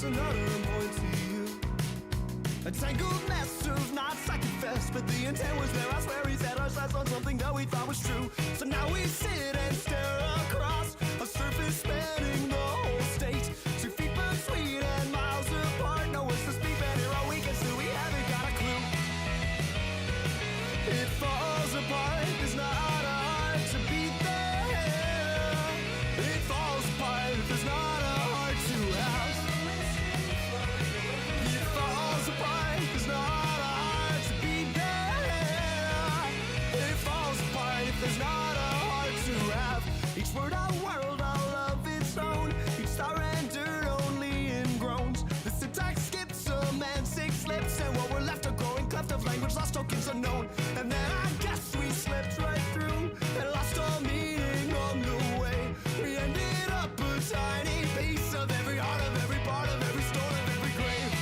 Here's another point to you. A tangled mess of knots I confess, but the intent was there. I swear he set our sights on something that we thought was true. So now we sit and stare across a surface spanning the whole state. 2 feet between and miles apart. No one's to speak, and here all weekend still we haven't got a clue. It falls apart, there's not a heart to beat there. It falls apart, there's not a heart to have. It falls apart, there's not a heart to beat there. It falls apart if there's not a heart to have. Each word a world all of its own. Each star rendered only in groans. The syntax skips semantic slips, and what we're left a growing cleft of language, lost tokens unknown. And then I guess we slipped right through and lost all meaning on the way. We ended up a tiny piece of every heart, of every part, of every stone, of every grave.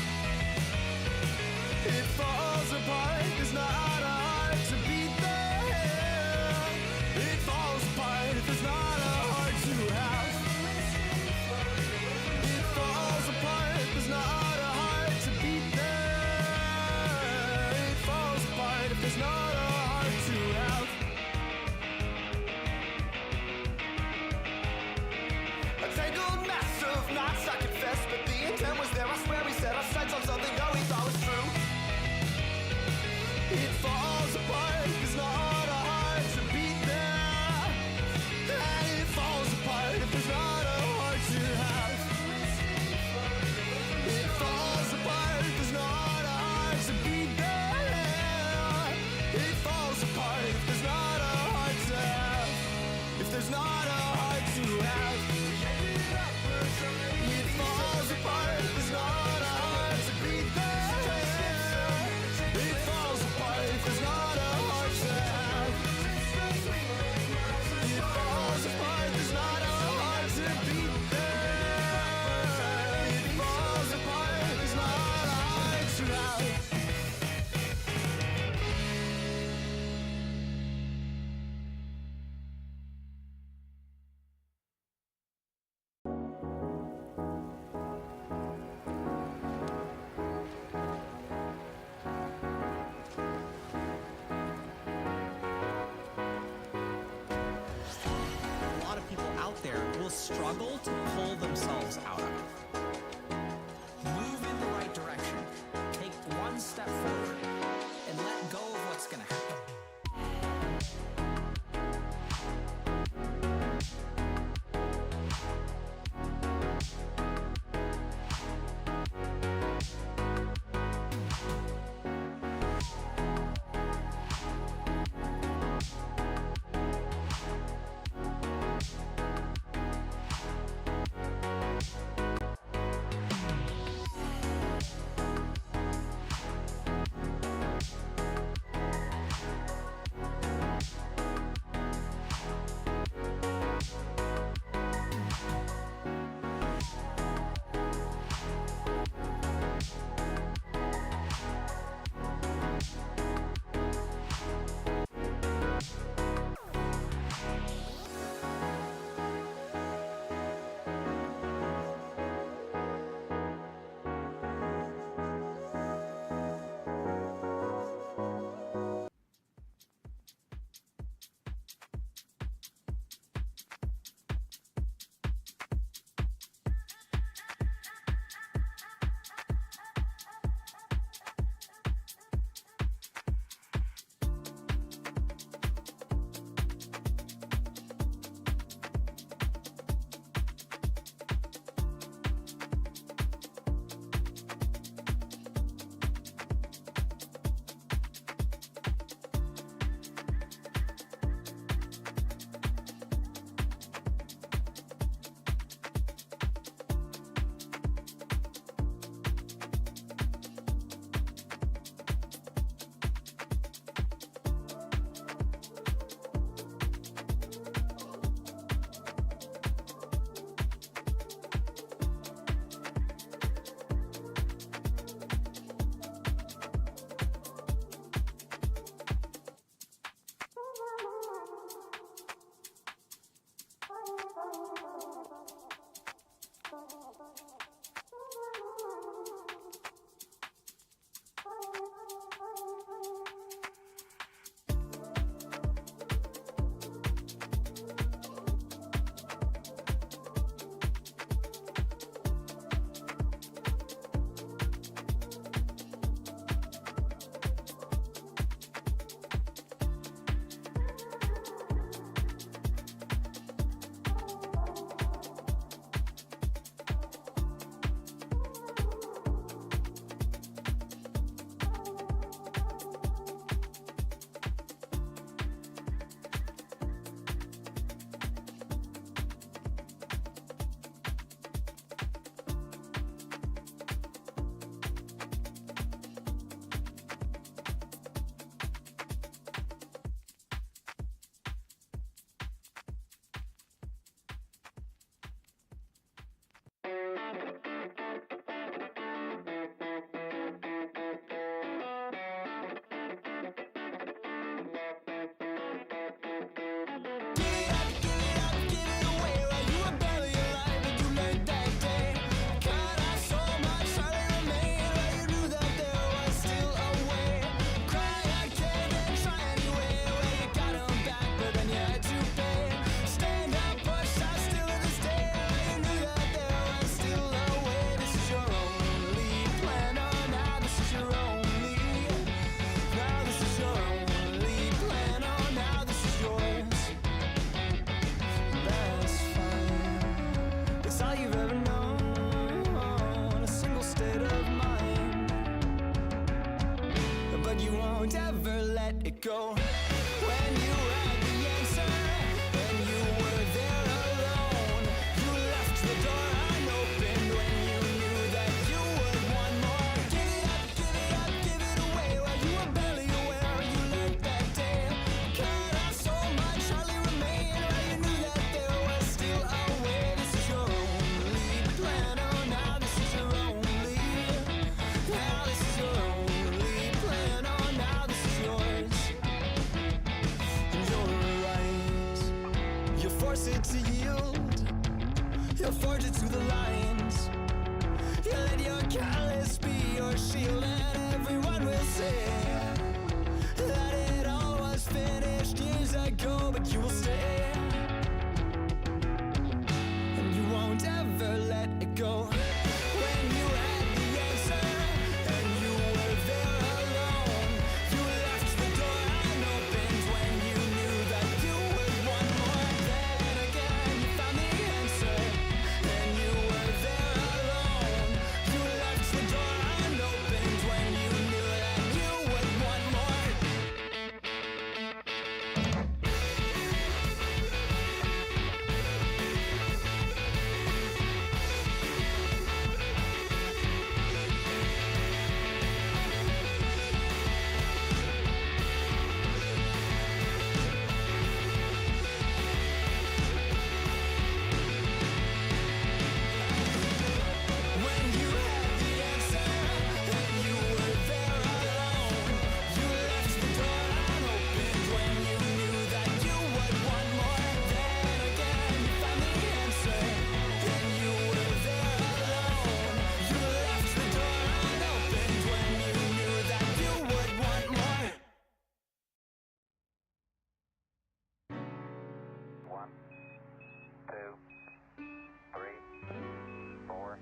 It falls apart, there's not a heart to beat there. It falls apart if there's not a heart to have. It falls apart, there's not a heart to beat there. It falls apart if there's not a heart to have. A tangled mess of knots I confess, but the intent was there. I swear we set our sights on something that we thought was true. It falls apart, there's not a heart to beat there. And it falls apart if there's not a heart to have. It falls apart, there's not a heart to beat there. It falls apart if there's not a heart to have. If there's not a heart to have. It falls apart, there's not a heart to beat there. It falls apart if there's not a heart to have. It falls apart, there's not a heart to beat there. It falls apart, there's not a heart to have. A lot of people out there will struggle to pull themselves out of. Move in the right direction. Take one step forward and let go of what's going to happen. state of mind. But you won't ever let it go. When you had the answer and you were there alone, you left the door unopened when you knew that you would want more. Give it up, give it up, give it away while you were barely aware. You learned that day, cut off so much, hardly remain. While you knew that there was still a way. This is your only plan. Oh, now this is your only. Now this is your only plan. Oh, now this is yours. And you're right. You force it to yield. You'll forge it to the lines. You let your callous be your shield, and everyone will say that it all was finished years ago, but you will stay, and you won't ever let it go. When you had the answer and you were there alone, you left the door unopened when you knew that you would want more. Then again you found the answer and you were there alone. You left the door unopened when you knew that you would want more. When you had the answer and you were there alone, you left the door unopened when you knew that you would want more. Then again you found the answer and you were there alone. You left the door unopened when you knew that you would want more. 1, 2, 3, 4.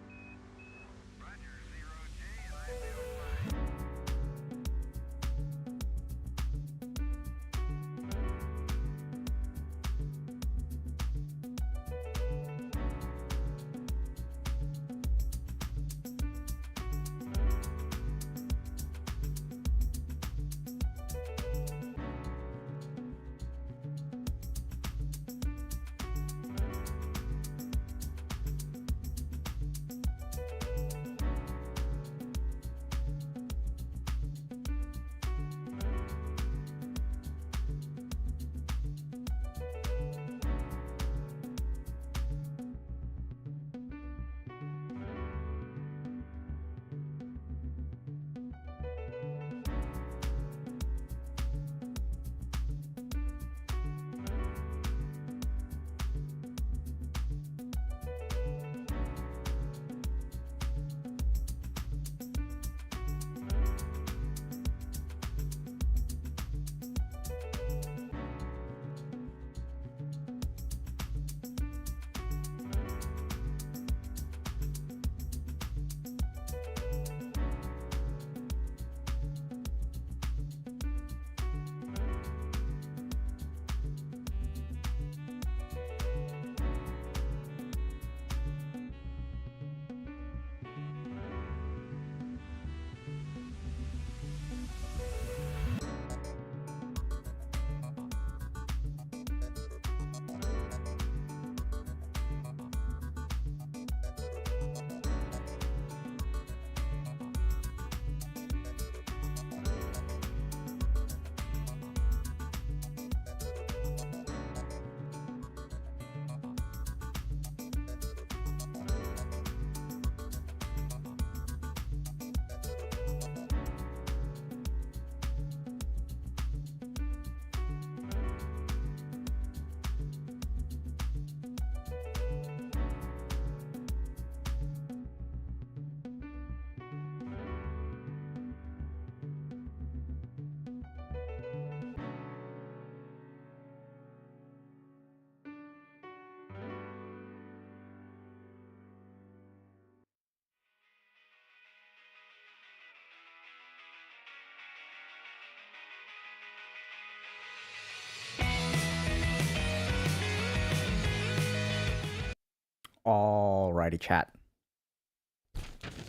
Alrighty, chat.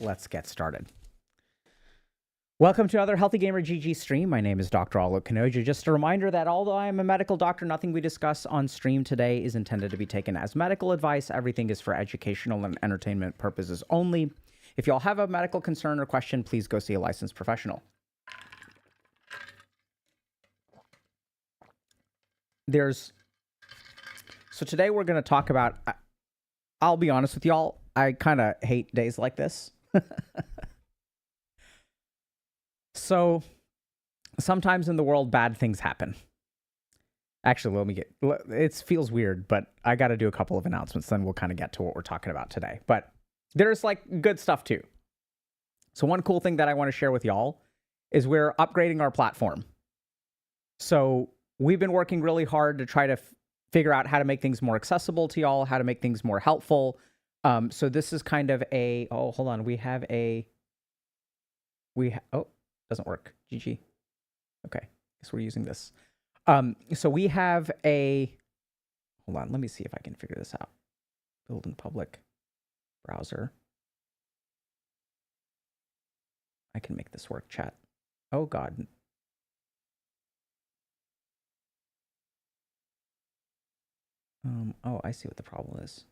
let's get started. Welcome to another Healthy Gamer GG stream. My name is Dr. Alok Kanoja. Just a reminder that although I am a medical doctor, nothing we discuss on stream today is intended to be taken as medical advice. Everything is for educational and entertainment purposes only. If y'all have a medical concern or question, please go see a licensed professional. So today we're going to talk about, I'll be honest with y'all, I kind of hate days like this. So sometimes in the world, bad things happen. Actually, it feels weird, but I got to do a couple of announcements, then we'll kind of get to what we're talking about today. But there's like good stuff too. So one cool thing that I want to share with y'all is we're upgrading our platform. So we've been working really hard to try to figure out how to make things more accessible to y'all, how to make things more helpful. So this is kind of hold on. Doesn't work. GG. Okay. Guess we're using this. So we have hold on. Let me see if I can figure this out. Build in public browser. I can make this work, chat. Oh, God. Oh, I see what the problem is.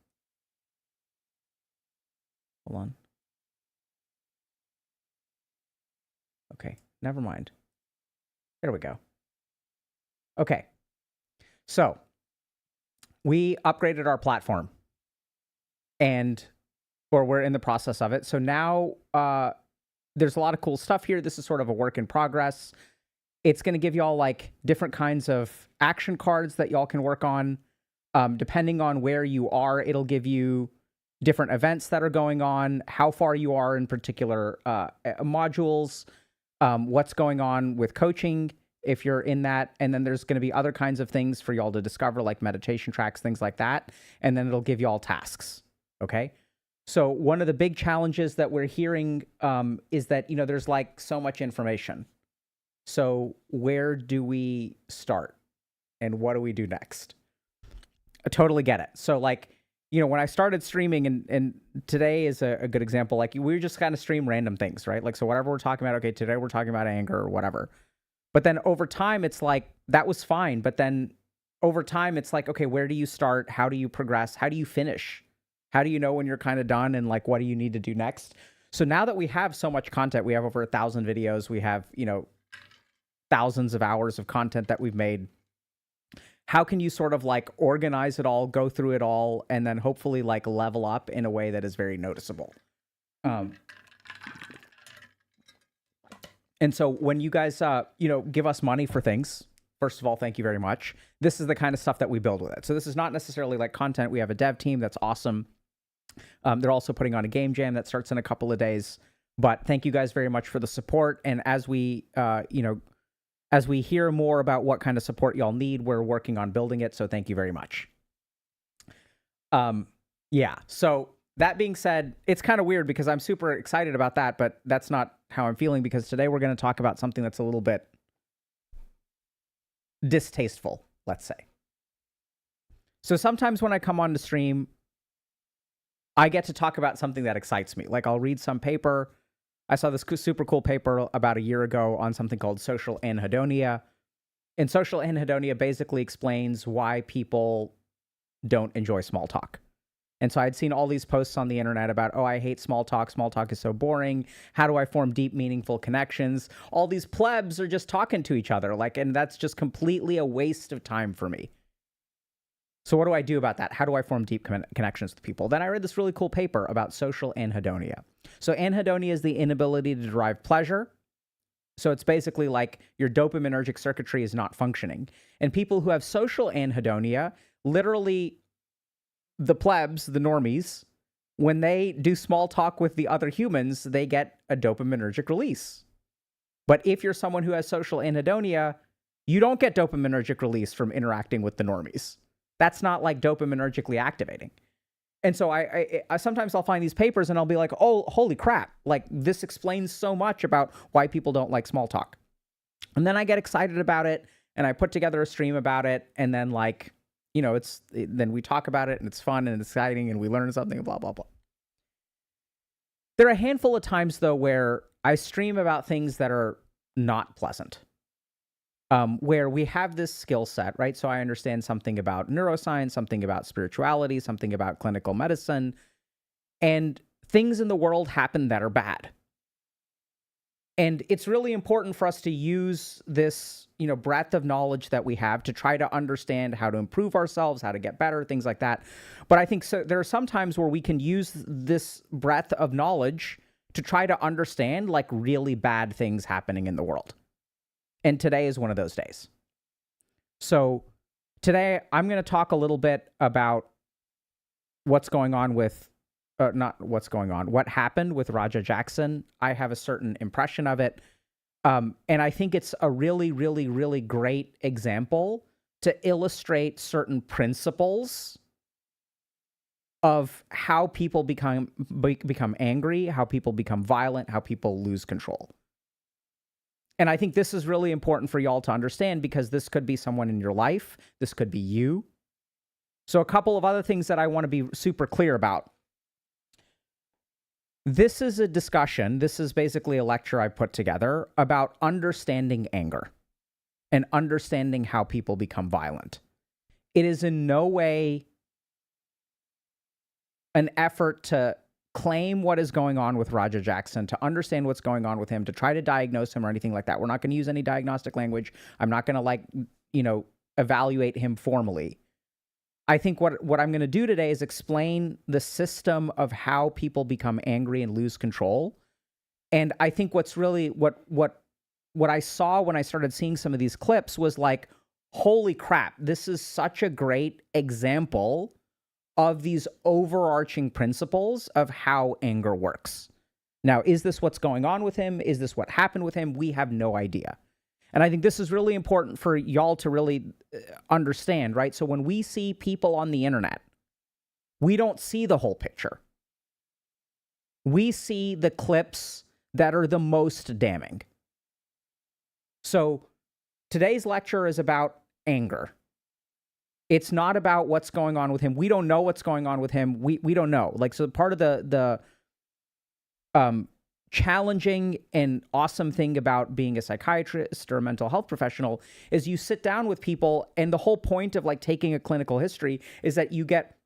Hold on. Okay, never mind. There we go. Okay. So we upgraded our platform or we're in the process of it. So now there's a lot of cool stuff here. This is sort of a work in progress. It's going to give y'all like different kinds of action cards that y'all can work on. Depending on where you are, it'll give you different events that are going on, how far you are in particular modules, what's going on with coaching if you're in that. And then there's going to be other kinds of things for y'all to discover, like meditation tracks, things like that. And then it'll give y'all tasks. Okay. So one of the big challenges that we're hearing is that, there's like so much information. So where do we start and what do we do next? I totally get it. So like, when I started streaming and today is a good example, like we just kind of stream random things, right? Like, so whatever we're talking about, okay, today we're talking about anger or whatever. But then over time, it's like, that was fine. But then over time, it's like, okay, where do you start? How do you progress? How do you finish? How do you know when you're kind of done and like, what do you need to do next? So now that we have so much content, we have over 1,000 videos, we have, thousands of hours of content that we've made. How can you sort of like organize it all, go through it all, and then hopefully like level up in a way that is very noticeable? And so when you guys, give us money for things, first of all, thank you very much. This is the kind of stuff that we build with it. So this is not necessarily like content. We have a dev team that's awesome. They're also putting on a game jam that starts in a couple of days. But thank you guys very much for the support. And as we, as we hear more about what kind of support y'all need, we're working on building it. So thank you very much. Yeah. So that being said, it's kind of weird because I'm super excited about that, but that's not how I'm feeling because today we're going to talk about something that's a little bit distasteful, let's say. So sometimes when I come on to stream, I get to talk about something that excites me. Like I'll read some paper. I saw this super cool paper about a year ago on something called social anhedonia. And social anhedonia basically explains why people don't enjoy small talk. And so I'd seen all these posts on the internet about, oh, I hate small talk. Small talk is so boring. How do I form deep, meaningful connections? All these plebs are just talking to each other. And that's just completely a waste of time for me. So what do I do about that? How do I form deep connections with people? Then I read this really cool paper about social anhedonia. So anhedonia is the inability to derive pleasure. So it's basically like your dopaminergic circuitry is not functioning. And people who have social anhedonia, literally the plebs, the normies, when they do small talk with the other humans, they get a dopaminergic release. But if you're someone who has social anhedonia, you don't get dopaminergic release from interacting with the normies. That's not like dopaminergically activating. And so I sometimes I'll find these papers and I'll be like, oh, holy crap. Like this explains so much about why people don't like small talk. And then I get excited about it and I put together a stream about it. And then like, then we talk about it and it's fun and it's exciting and we learn something, blah, blah, blah. There are a handful of times, though, where I stream about things that are not pleasant, where we have this skill set, right? So I understand something about neuroscience, something about spirituality, something about clinical medicine, and things in the world happen that are bad. And it's really important for us to use this, breadth of knowledge that we have to try to understand how to improve ourselves, how to get better, things like that. But I think there are some times where we can use this breadth of knowledge to try to understand like really bad things happening in the world. And today is one of those days. So today I'm going to talk a little bit about what's going on with what happened with Raja Jackson. I have a certain impression of it. And I think it's a really, really, really great example to illustrate certain principles of how people become angry, how people become violent, how people lose control. And I think this is really important for y'all to understand because this could be someone in your life. This could be you. So a couple of other things that I want to be super clear about. This is a discussion, this is basically a lecture I put together about understanding anger and understanding how people become violent. It is in no way an effort to claim what is going on with Raja Jackson, to understand what's going on with him, to try to diagnose him or anything like that. We're not going to use any diagnostic language. I'm not going to evaluate him formally. I think what I'm going to do today is explain the system of how people become angry and lose control. And I think what's really what I saw when I started seeing some of these clips was like, holy crap, this is such a great example of these overarching principles of how anger works. Now, is this what's going on with him? Is this what happened with him? We have no idea. And I think this is really important for y'all to really understand, right? So when we see people on the internet, we don't see the whole picture. We see the clips that are the most damning. So today's lecture is about anger. It's not about what's going on with him. We don't know what's going on with him. We don't know. Like, so part of the challenging and awesome thing about being a psychiatrist or a mental health professional is you sit down with people, and the whole point of like taking a clinical history is that you get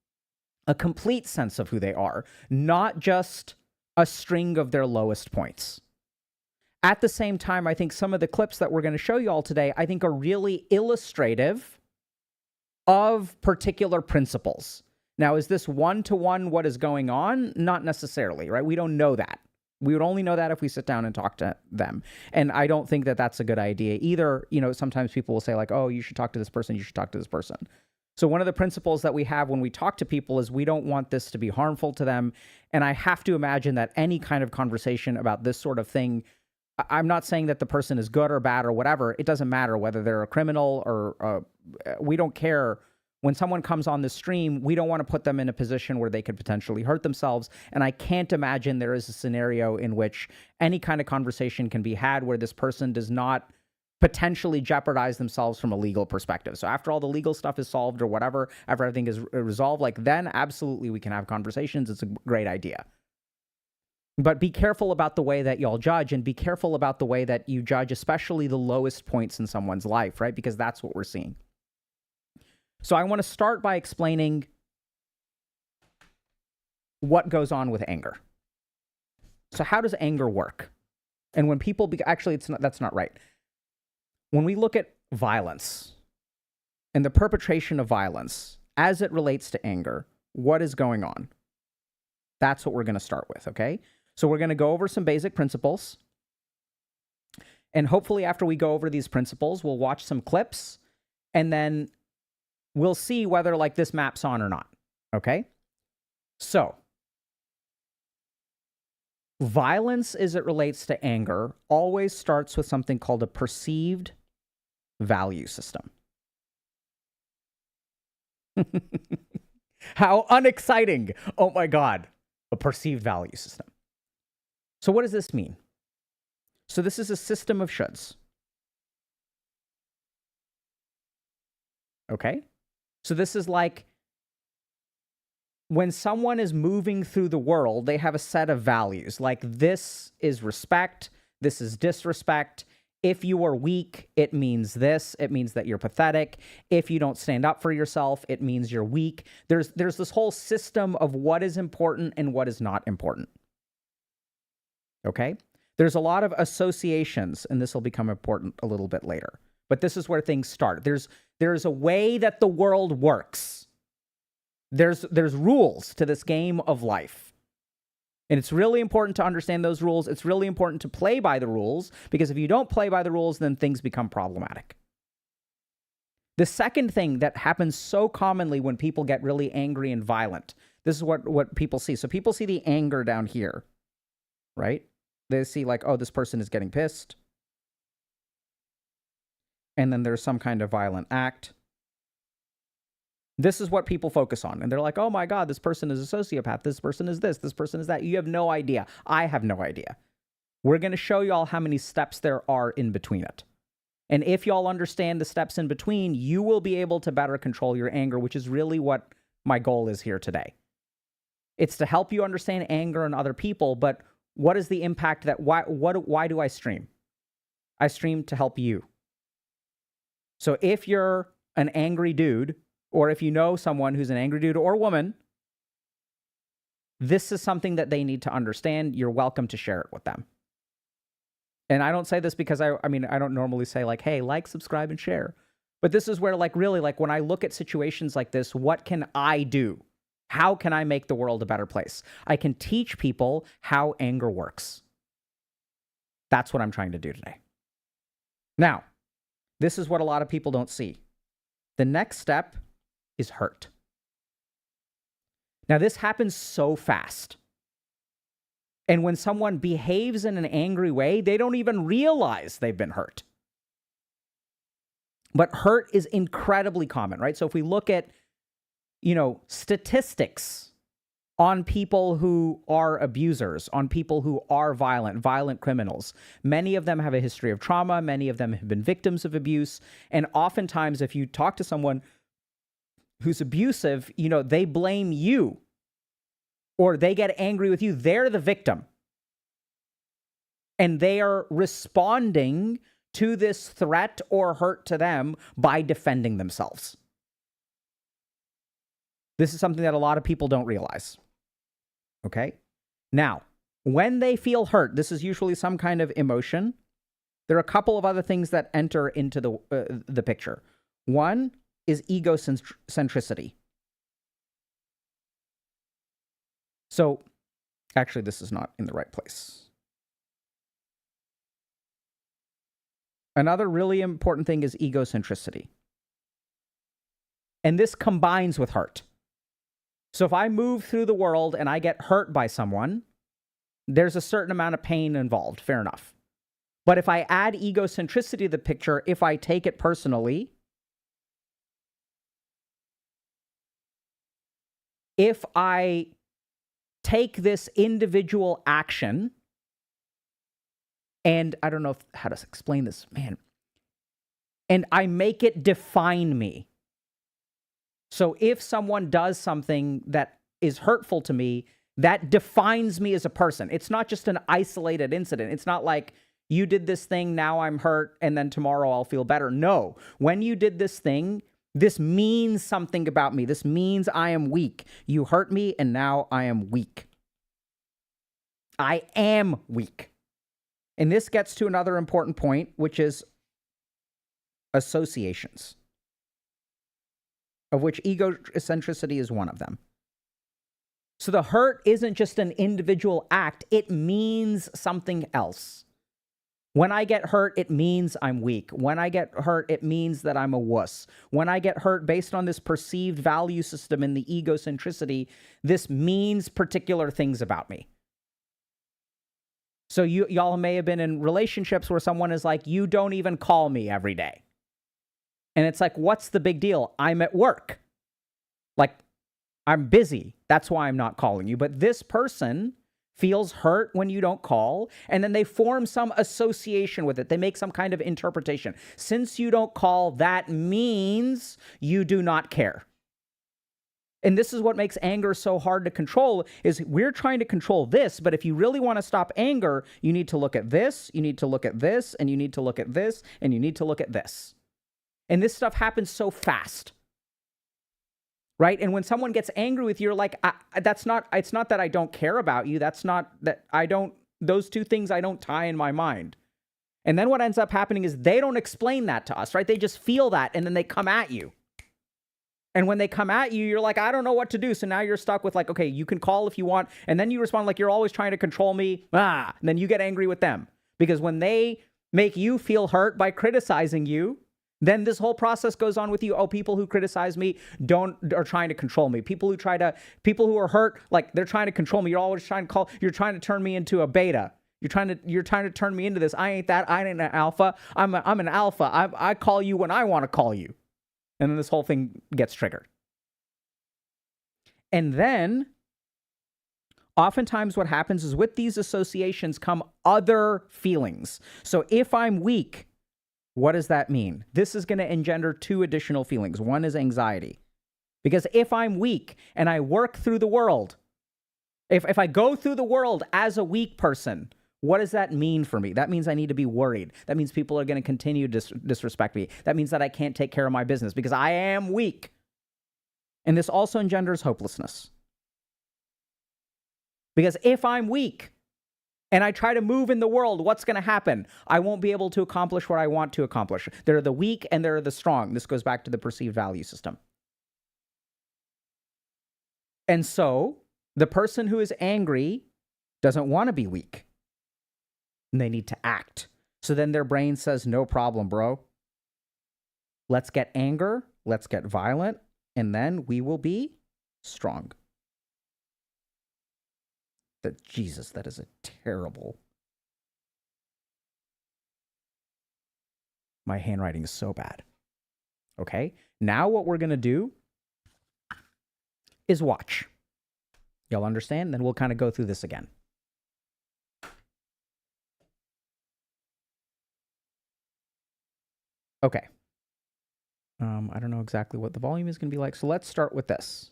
a complete sense of who they are, not just a string of their lowest points. At the same time, I think some of the clips that we're going to show you all today, I think are really illustrative of particular principles. Now, is this one-to-one what is going on? Not necessarily, right? We don't know that. We would only know that if we sit down and talk to them. And I don't think that that's a good idea either. Sometimes people will say like, oh, you should talk to this person. You should talk to this person. So one of the principles that we have when we talk to people is we don't want this to be harmful to them. And I have to imagine that any kind of conversation about this sort of thing, I'm not saying that the person is good or bad or whatever. It doesn't matter whether they're a criminal or we don't care. When someone comes on the stream, we don't want to put them in a position where they could potentially hurt themselves. And I can't imagine there is a scenario in which any kind of conversation can be had where this person does not potentially jeopardize themselves from a legal perspective. So after all the legal stuff is solved or whatever, after everything is resolved, like then absolutely we can have conversations. It's a great idea. But be careful about the way that y'all judge, and be careful about the way that you judge, especially the lowest points in someone's life, right? Because that's what we're seeing. So I want to start by explaining what goes on with anger. So how does anger work? And when people that's not right. When we look at violence and the perpetration of violence as it relates to anger, what is going on? That's what we're going to start with, okay? So we're going to go over some basic principles. And hopefully after we go over these principles, we'll watch some clips, and then we'll see whether like this maps on or not, okay? So, violence as it relates to anger always starts with something called a perceived value system. How unexciting. Oh my God. A perceived value system. So what does this mean? So this is a system of shoulds. Okay? So this is like when someone is moving through the world, they have a set of values. Like, this is respect, this is disrespect. If you are weak, it means this. It means that you're pathetic. If you don't stand up for yourself, it means you're weak. There's this whole system of what is important and what is not important. Okay? There's a lot of associations, and this will become important a little bit later. But this is where things start. There's a way that the world works. There's rules to this game of life. And it's really important to understand those rules. It's really important to play by the rules, because if you don't play by the rules, then things become problematic. The second thing that happens so commonly when people get really angry and violent, this is what people see. So people see the anger down here, right? They see like, oh, this person is getting pissed. And then there's some kind of violent act. This is what people focus on. And they're like, oh my God, this person is a sociopath. This person is this person is that. You have no idea. I have no idea. We're going to show y'all how many steps there are in between it. And if y'all understand the steps in between, you will be able to better control your anger, which is really what my goal is here today. It's to help you understand anger in other people, but what is the impact that, why do I stream? I stream to help you. So if you're an angry dude, or if you know someone who's an angry dude or woman, this is something that they need to understand. You're welcome to share it with them. And I don't say this because I don't normally say like, hey, like, subscribe, and share. But this is where like really like when I look at situations like this, what can I do? How can I make the world a better place? I can teach people how anger works. That's what I'm trying to do today. Now, this is what a lot of people don't see. The next step is hurt. Now, this happens so fast. And when someone behaves in an angry way, they don't even realize they've been hurt. But hurt is incredibly common, right? So if we look at, statistics on people who are abusers, on people who are violent criminals, many of them have a history of trauma. Many of them have been victims of abuse. And oftentimes, if you talk to someone who's abusive, they blame you or they get angry with you. They're the victim. And they are responding to this threat or hurt to them by defending themselves. This is something that a lot of people don't realize. Okay? Now, when they feel hurt, this is usually some kind of emotion. There are a couple of other things that enter into the picture. One is egocentricity. So, actually, this is not in the right place. Another really important thing is egocentricity. And this combines with hurt. So if I move through the world and I get hurt by someone, there's a certain amount of pain involved, fair enough. But if I add egocentricity to the picture, if I take it personally, if I take this individual action, and I don't know how to explain this, man, and I make it define me. So if someone does something that is hurtful to me, that defines me as a person. It's not just an isolated incident. It's not like you did this thing, now I'm hurt, and then tomorrow I'll feel better. No, when you did this thing, this means something about me. This means I am weak. You hurt me, and now I am weak. I am weak. And this gets to another important point, which is associations, of which egocentricity is one of them. So the hurt isn't just an individual act. It means something else. When I get hurt, it means I'm weak. When I get hurt, it means that I'm a wuss. When I get hurt based on this perceived value system in the egocentricity, this means particular things about me. So y'all may have been in relationships where someone is like, you don't even call me every day. And it's like, what's the big deal? I'm at work. Like, I'm busy. That's why I'm not calling you. But this person feels hurt when you don't call, and then they form some association with it. They make some kind of interpretation. Since you don't call, that means you do not care. And this is what makes anger so hard to control, is we're trying to control this, but if you really want to stop anger, you need to look at this, you need to look at this, and you need to look at this, and you need to look at this. And this stuff happens so fast. Right? And when someone gets angry with you, you're like, it's not that I don't care about you. That's not that those two things I don't tie in my mind. And then what ends up happening is they don't explain that to us, right? They just feel that, and then they come at you. And when they come at you, you're like, I don't know what to do. So now you're stuck with like, okay, you can call if you want. And then you respond like, you're always trying to control me. And then you get angry with them. Because when they make you feel hurt by criticizing you, then this whole process goes on with you. Oh, people who criticize me are trying to control me. People who are hurt, like they're trying to control me. You're always trying to turn me into a beta. You're trying to turn me into this. I ain't that. I ain't an alpha. I'm an alpha. I call you when I want to call you. And then this whole thing gets triggered. And then, oftentimes what happens is with these associations come other feelings. So if I'm weak, what does that mean? This is going to engender two additional feelings. One is anxiety. Because if I'm weak and I work through the world, if I go through the world as a weak person, what does that mean for me? That means I need to be worried. That means people are going to continue to disrespect me. That means that I can't take care of my business because I am weak. And this also engenders hopelessness. Because if I'm weak and I try to move in the world, what's going to happen? I won't be able to accomplish what I want to accomplish. There are the weak and there are the strong. This goes back to the perceived value system. And so the person who is angry doesn't want to be weak. And they need to act. So then their brain says, no problem, bro. Let's get anger, let's get violent, and then we will be strong. Jesus, that is a terrible... My handwriting is so bad. Okay, now what we're going to do is watch. Y'all understand? Then we'll kind of go through this again. Okay. I don't know exactly what the volume is going to be like, so let's start with this.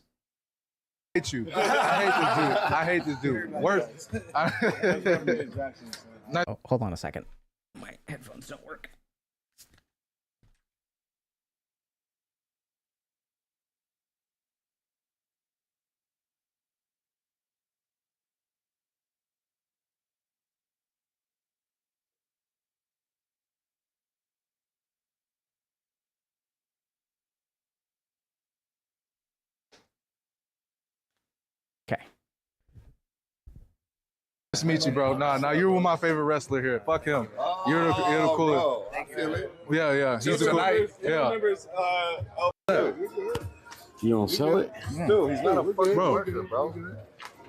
I hate you. I hate this dude. Worse. Oh, hold on a second. My headphones don't work. Okay. Nice to meet you, bro. Nah, you're my favorite wrestler here. Fuck him. You're the coolest. I feel it. Yeah. He's the coolest. Yeah. You don't sell it? Dude, he's not a fucking worker, bro.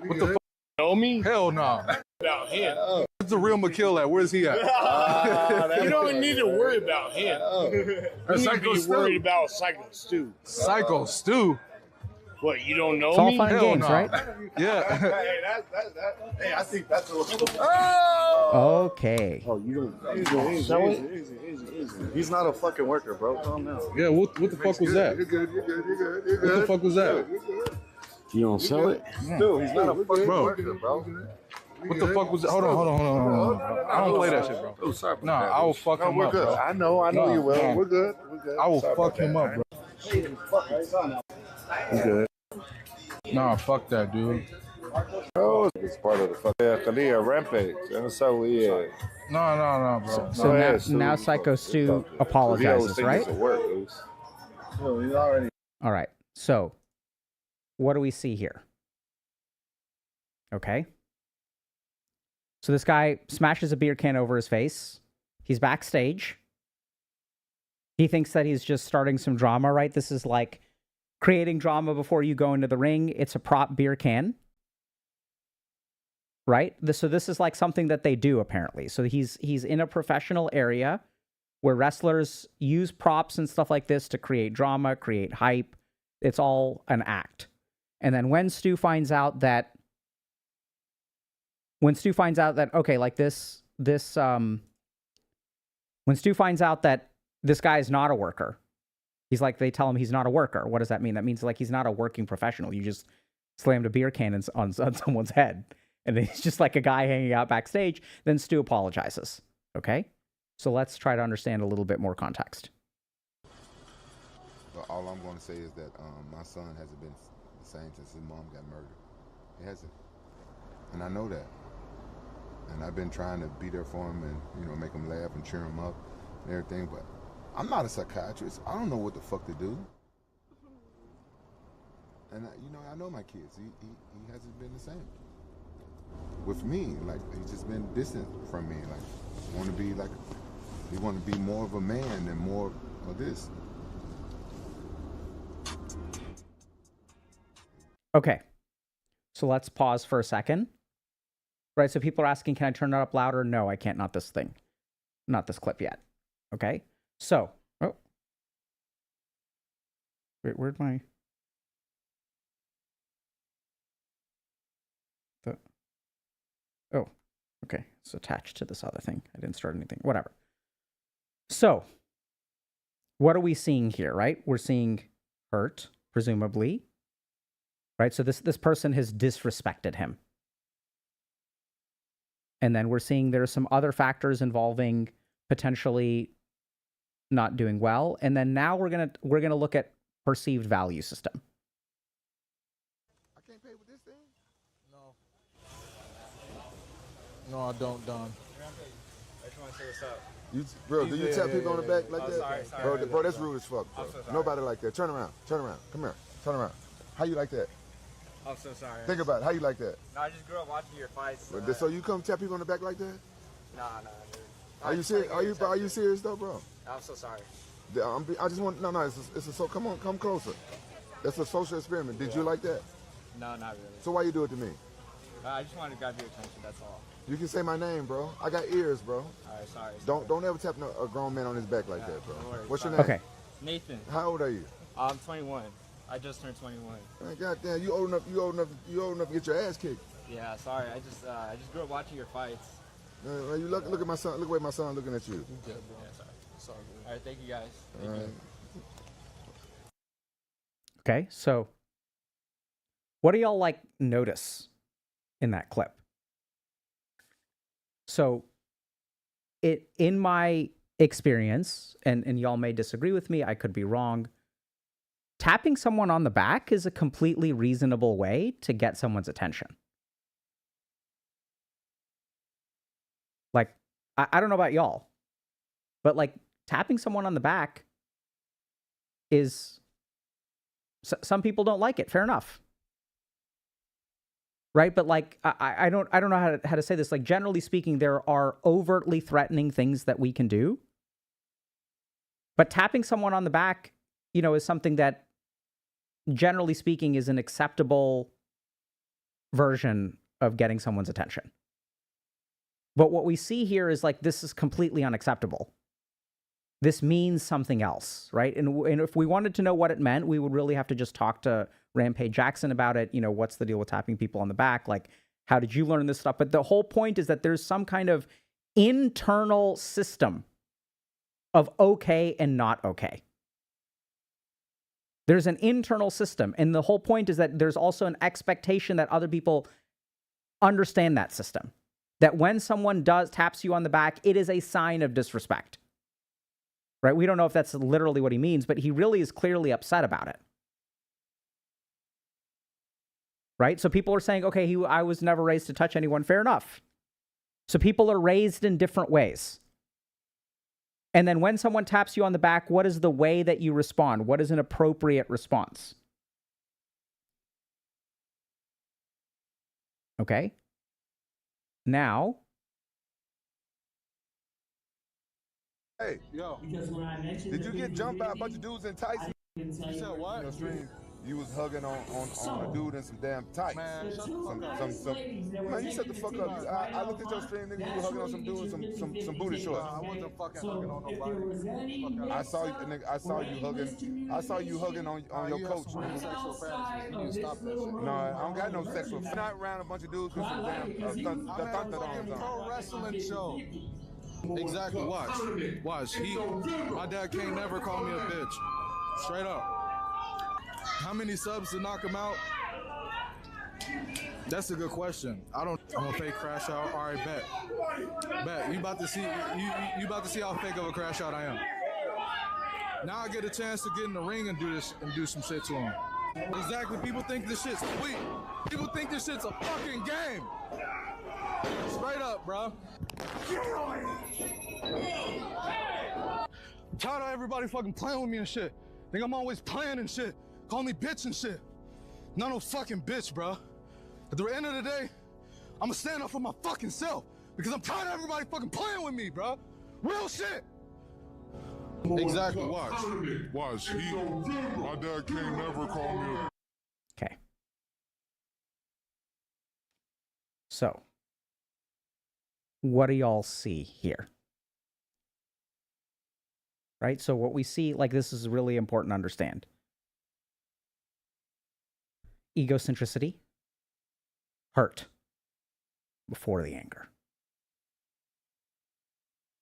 What the fuck? Know me? Hell no. About him. Where's the real McKill at? Where's he at? You don't need to worry about him. You need to be worried about Psycho Stu. Psycho Stu? What, you don't know It's all me? fun and Hell games, no. right? Yeah. Hey, I think that's a little... Okay. Oh, you don't sell it? He's not a fucking worker, bro. Calm down. Yeah, what the fuck was that? You're good. What the fuck was that? You don't sell it? Dude, he's not a fucking worker, bro. What the fuck was that? Hold on. I don't play that shit, bro. Oh, sorry. Nah, I will fuck him up, bro. I know Nah, you will. nah. We're good. I will fuck him up, bro. We're good. Nah, fuck that, dude. Oh, it's part of the fucking rampage. And so Nah, bro. So now Psycho Stu apologizes, right? All right. So what do we see here? Okay. So this guy smashes a beer can over his face. He's backstage. He thinks that he's just starting some drama, right? This is like creating drama before you go into the ring. It's a prop beer can. Right? So this is like something that they do, apparently. So he's in a professional area where wrestlers use props and stuff like this to create drama, create hype. It's all an act. And then when Stu finds out that, okay, like when Stu finds out that this guy is not a worker, He's like, they tell him he's not a worker. What does that mean? That means like he's not a working professional. You just slammed a beer can on someone's head. And it's just like a guy hanging out backstage. Then Stu apologizes. Okay? So let's try to understand a little bit more context. But all I'm going to say is that my son hasn't been the same since his mom got murdered. He hasn't. And I know that. And I've been trying to be there for him and, you know, make him laugh and cheer him up and everything. But I'm not a psychiatrist. I don't know what the fuck to do. And, you know, I know my kids. He hasn't been the same. With me, like, he's just been distant from me. Like, he want to be more of a man and more of this. Okay. So let's pause for a second. Right, so people are asking, can I turn it up louder? No, I can't. Not this thing. Not this clip yet. Okay? So, oh. Wait, where'd my... Oh, okay. It's attached to this other thing. I didn't start anything. Whatever. So, what are we seeing here, right? We're seeing hurt, presumably. Right, so this person has disrespected him. And then we're seeing there are some other factors involving potentially not doing well. And then now we're gonna look at perceived value system. I can't pay with this thing? No. No, I don't, Don. I just want to say what's up. Bro, do you tap people on the back like Oh, that? sorry. Bro, that's rude as fuck, bro. I'm so sorry. Nobody like that. Turn around. Turn around. Come here. Turn around. How you like that? I'm so sorry. Think about it. How you like that? No, I just grew up watching your fights. So you come tap people on the back like that? Nah, dude. Are you serious? Are you serious though, bro? I'm so sorry. I just want no. Come on, come closer. That's a social experiment. Did you like that? No, not really. So why you do it to me? I just wanted to grab your attention, that's all. You can say my name, bro. I got ears, bro. Alright, sorry. Don't ever tap a grown man on his back like that, bro. no worries. What's your Sorry. name? Okay. Nathan. How old are you? I'm 21. I just turned 21. Man, goddamn, you old enough to get your ass kicked. Yeah, sorry. I just grew up watching your fights. You look at my son. Look the way my son looking at you. Yeah, sorry. Sorry. Alright, thank you guys. Thank you. Okay, so what do y'all like notice in that clip? So in my experience, and y'all may disagree with me, I could be wrong, tapping someone on the back is a completely reasonable way to get someone's attention. Like, I don't know about y'all, but like tapping someone on the back is... some people don't like it. Fair enough. Right? But like, I don't know how to say this. Like, generally speaking, there are overtly threatening things that we can do. But tapping someone on the back, you know, is something that, generally speaking, is an acceptable version of getting someone's attention. But what we see here is like, this is completely unacceptable. This means something else, right? And if we wanted to know what it meant, we would really have to just talk to Rampage Jackson about it. You know, what's the deal with tapping people on the back? Like, how did you learn this stuff? But the whole point is that there's some kind of internal system of okay and not okay. There's an internal system. And the whole point is that there's also an expectation that other people understand that system. That when someone taps you on the back, it is a sign of disrespect. Right? We don't know if that's literally what he means, but he really is clearly upset about it. Right? So people are saying, okay, I was never raised to touch anyone. Fair enough. So people are raised in different ways. And then when someone taps you on the back, what is the way that you respond? What is an appropriate response? Okay? Now... Hey, Yo. did you get jumped by a bunch of dudes in tights? You said what? Your stream, you was hugging on a dude in some damn tights. Man, shut the fuck up. Man, you shut the fuck up. I looked at your stream, nigga. You were hugging on some dude in some booty shorts. I wasn't fucking hugging on nobody. I saw you, nigga. I saw you hugging on your coach. You have sexual fantasies. You need to stop that shit. No, I don't got no sexual. Not around a bunch of dudes with some damn I'm at a fucking pro wrestling show. Exactly. Watch. My dad can't never call me a bitch. Straight up. How many subs to knock him out? That's a good question. I'm gonna fake crash out. All right, bet. You about to see you about to see how fake of a crash out I am. Now I get a chance to get in the ring and do this and do some shit to him. Exactly. People think this shit's sweet. People think this shit's a fucking game. Straight up, bro. I'm tired of everybody fucking playing with me and shit. Think I'm always playing and shit. Call me bitch and shit. Not no fucking bitch, bro. At the end of the day, I'ma stand up for my fucking self because I'm tired of everybody fucking playing with me, bro. Real shit. Exactly. Watch. My dad can't never call me. Okay. So, what do y'all see here? Right? So what we see, like, this is really important to understand. Egocentricity, hurt before the anger.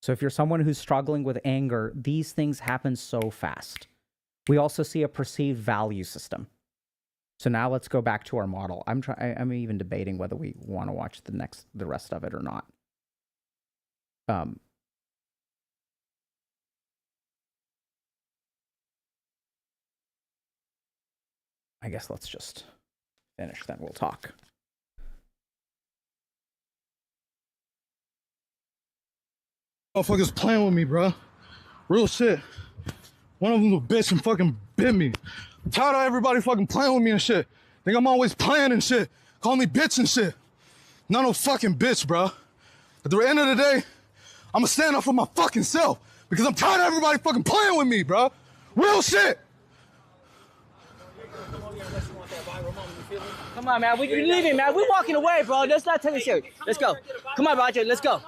So if you're someone who's struggling with anger, these things happen so fast. We also see a perceived value system. So now let's go back to our model. I'm even debating whether we want to watch the rest of it or not. I guess let's just finish, then we'll talk. Motherfuckers playing with me, bro. Real shit. One of them a bitch and fucking bit me. I'm tired of everybody fucking playing with me and shit. Think I'm always playing and shit. Call me bitch and shit. Not no fucking bitch, bro. At the end of the day, I'ma stand up for my fucking self because I'm tired of everybody fucking playing with me, bro. Real shit. Come on, man. We leaving, man. We're walking away, bro. Let's not take it serious. Let's go. Come on, Roger. Let's go.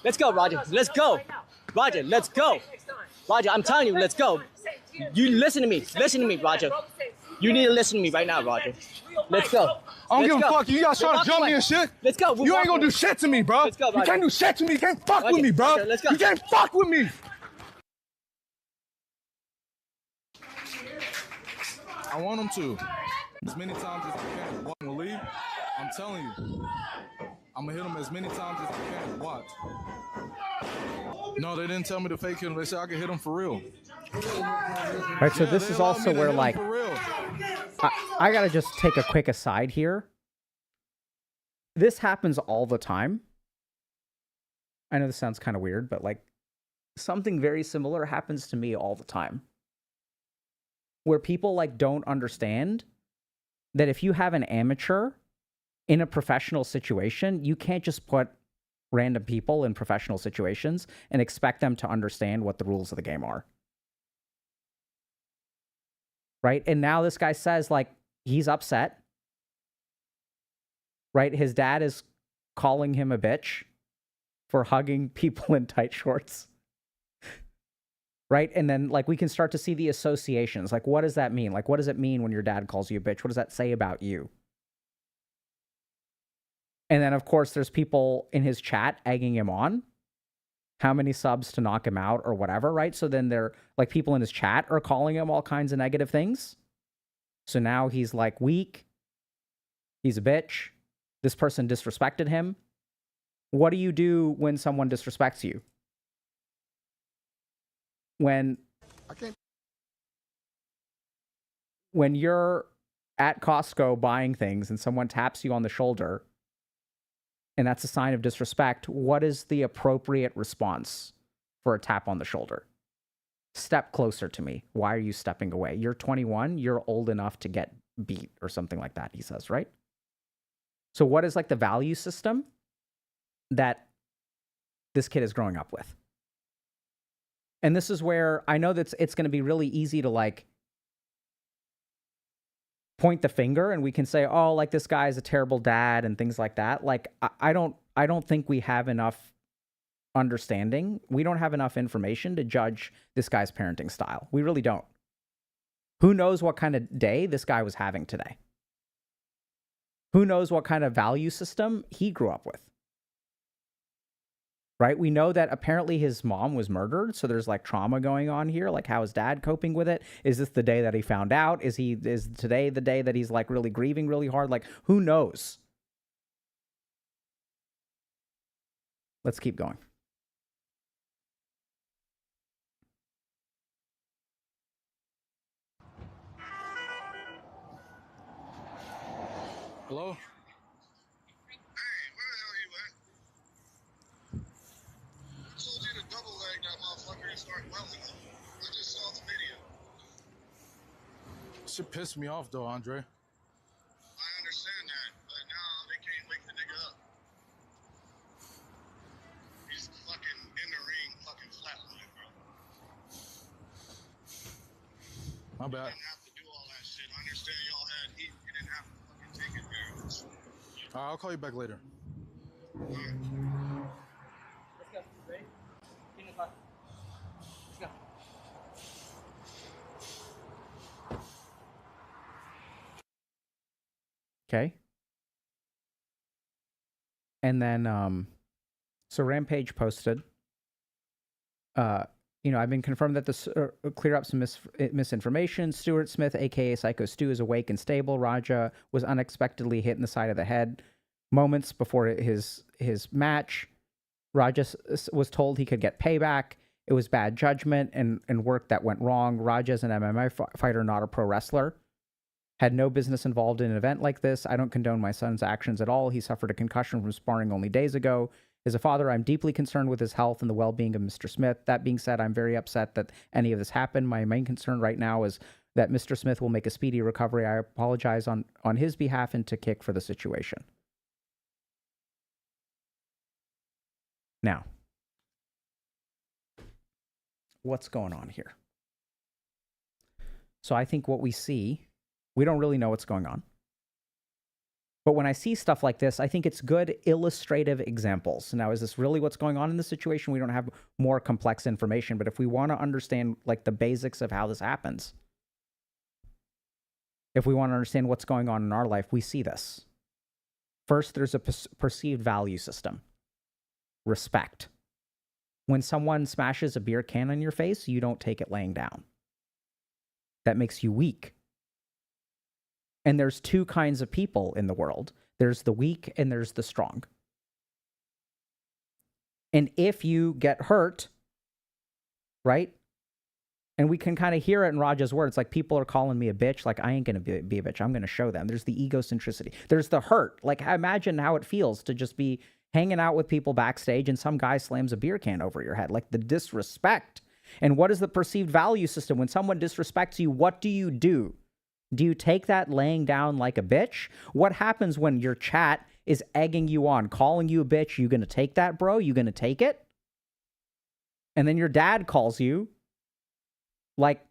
Let's go, Roger. Let's go. Roger, let's go. Roger, I'm telling you, let's go. You listen to me. Listen to me, Roger. You need to listen to me right now, Roger. Let's go. I don't give a fuck. You guys trying to jump me and shit? Let's go. You ain't gonna do shit to me, bro. Let's go, you can't do shit to me. You can't fuck Roger, with me, bro. Roger, let's go. You can't fuck with me. I want him to. As many times as I can. Want him to leave? I'm telling you. I'm gonna hit him as many times as I can. Watch. No, they didn't tell me to fake him. They said I could hit him for real. Right, so this is also where, like, I gotta just take a quick aside here. This happens all the time. I know this sounds kind of weird, but, like, something very similar happens to me all the time. Where people, like, don't understand that if you have an amateur in a professional situation, you can't just put random people in professional situations and expect them to understand what the rules of the game are. Right? And now this guy says, like, he's upset. Right? His dad is calling him a bitch for hugging people in tight shorts. Right? And then, like, we can start to see the associations. Like, what does that mean? Like, what does it mean when your dad calls you a bitch? What does that say about you? And then, of course, there's people in his chat egging him on. How many subs to knock him out or whatever, right? So then they're, like, people in his chat are calling him all kinds of negative things. So now he's, like, weak. He's a bitch. This person disrespected him. What do you do when someone disrespects you? When you're at Costco buying things and someone taps you on the shoulder, and that's a sign of disrespect, what is the appropriate response for a tap on the shoulder? Step closer to me. Why are you stepping away? You're 21. You're old enough to get beat or something like that, he says, right? So what is, like, the value system that this kid is growing up with? And this is where I know that it's going to be really easy to, like, point the finger and we can say, oh, like, this guy is a terrible dad and things like that. Like, I don't think we have enough understanding. We don't have enough information to judge this guy's parenting style. We really don't. Who knows what kind of day this guy was having today? Who knows what kind of value system he grew up with? right? We know that apparently his mom was murdered, so there's like trauma going on here. Like, how is dad coping with it? Is this the day that he found out? Is today the day that he's like really grieving really hard? Like, who knows? Let's keep going. Hello? Told you to double leg that motherfucker and start welding him. I just saw the video. Shit pissed me off though, Andre. I understand that, but now they can't wake the nigga up. He's fucking in the ring, fucking flatline, bro. My bad. You didn't have to do all that shit. I understand y'all had heat. You didn't have to fucking take it there. All right, I'll call you back later. Let's go. Ready? Get in the car. Let's go. Okay. And then, so Rampage posted, I've been confirmed that this clear up some misinformation. Stuart Smith, aka Psycho Stu, is awake and stable. Raja was unexpectedly hit in the side of the head moments before his match. Raja was told he could get payback. It was bad judgment and work that went wrong. Raja is an MMA fighter, not a pro wrestler. Had no business involved in an event like this. I don't condone my son's actions at all. He suffered a concussion from sparring only days ago. As a father, I'm deeply concerned with his health and the well-being of Mr. Smith. That being said, I'm very upset that any of this happened. My main concern right now is that Mr. Smith will make a speedy recovery. I apologize on his behalf and to Kick for the situation. Now, what's going on here? So I think what we see, we don't really know what's going on. But when I see stuff like this, I think it's good illustrative examples. Now, is this really what's going on in the situation? We don't have more complex information, but if we want to understand like the basics of how this happens, if we want to understand what's going on in our life, we see this. First, there's a perceived value system. Respect. When someone smashes a beer can on your face, you don't take it laying down. That makes you weak. And there's two kinds of people in the world. There's the weak and there's the strong. And if you get hurt, right? And we can kind of hear it in Raja's words, like people are calling me a bitch. Like, I ain't going to be a bitch. I'm going to show them. There's the egocentricity. There's the hurt. Like, imagine how it feels to just be hanging out with people backstage and some guy slams a beer can over your head. Like the disrespect. And what is the perceived value system? When someone disrespects you, what do? Do you take that laying down like a bitch? What happens when your chat is egging you on, calling you a bitch? You going to take that, bro? You going to take it? And then your dad calls you like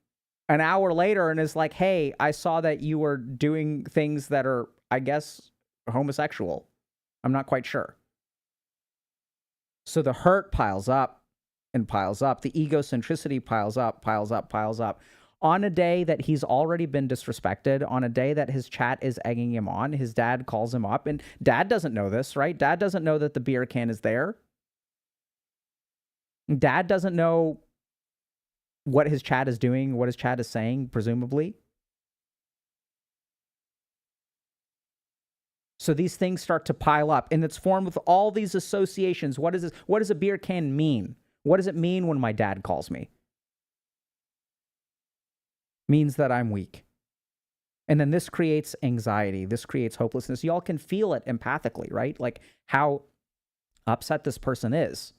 an hour later and is like, hey, I saw that you were doing things that are, I guess, homosexual. I'm not quite sure. So the hurt piles up and piles up. The egocentricity piles up, piles up, piles up. On a day that he's already been disrespected, on a day that his chat is egging him on, his dad calls him up, and dad doesn't know this, right? Dad doesn't know that the beer can is there. Dad doesn't know what his chat is doing, what his chat is saying, presumably. So these things start to pile up, and it's formed with all these associations. What is this? What does a beer can mean? What does it mean when my dad calls me? Means that I'm weak. And then this creates anxiety. This creates hopelessness. Y'all can feel it empathically, right? Like how upset this person is.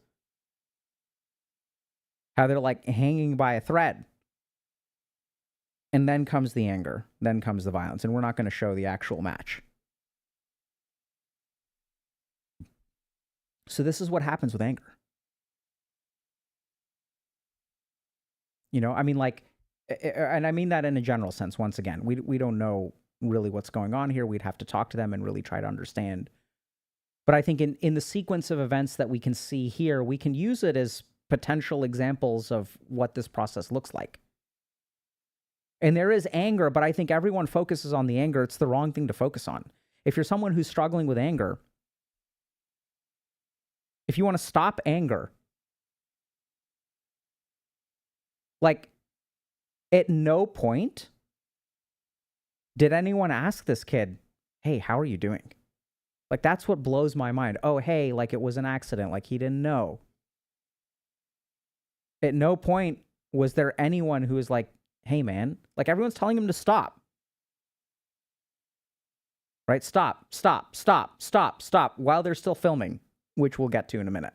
How they're like hanging by a thread. And then comes the anger. Then comes the violence. And we're not going to show the actual match. So this is what happens with anger. You know, I mean, like, and I mean that in a general sense, once again. We don't know really what's going on here. We'd have to talk to them and really try to understand. But I think in the sequence of events that we can see here, we can use it as potential examples of what this process looks like. And there is anger, but I think everyone focuses on the anger. It's the wrong thing to focus on. If you're someone who's struggling with anger, if you want to stop anger, like, at no point did anyone ask this kid, hey, how are you doing? Like, that's what blows my mind. Oh, hey, like it was an accident. Like he didn't know. At no point was there anyone who was like, hey, man, like everyone's telling him to stop. Right? Stop, stop, stop, stop, stop while they're still filming, which we'll get to in a minute.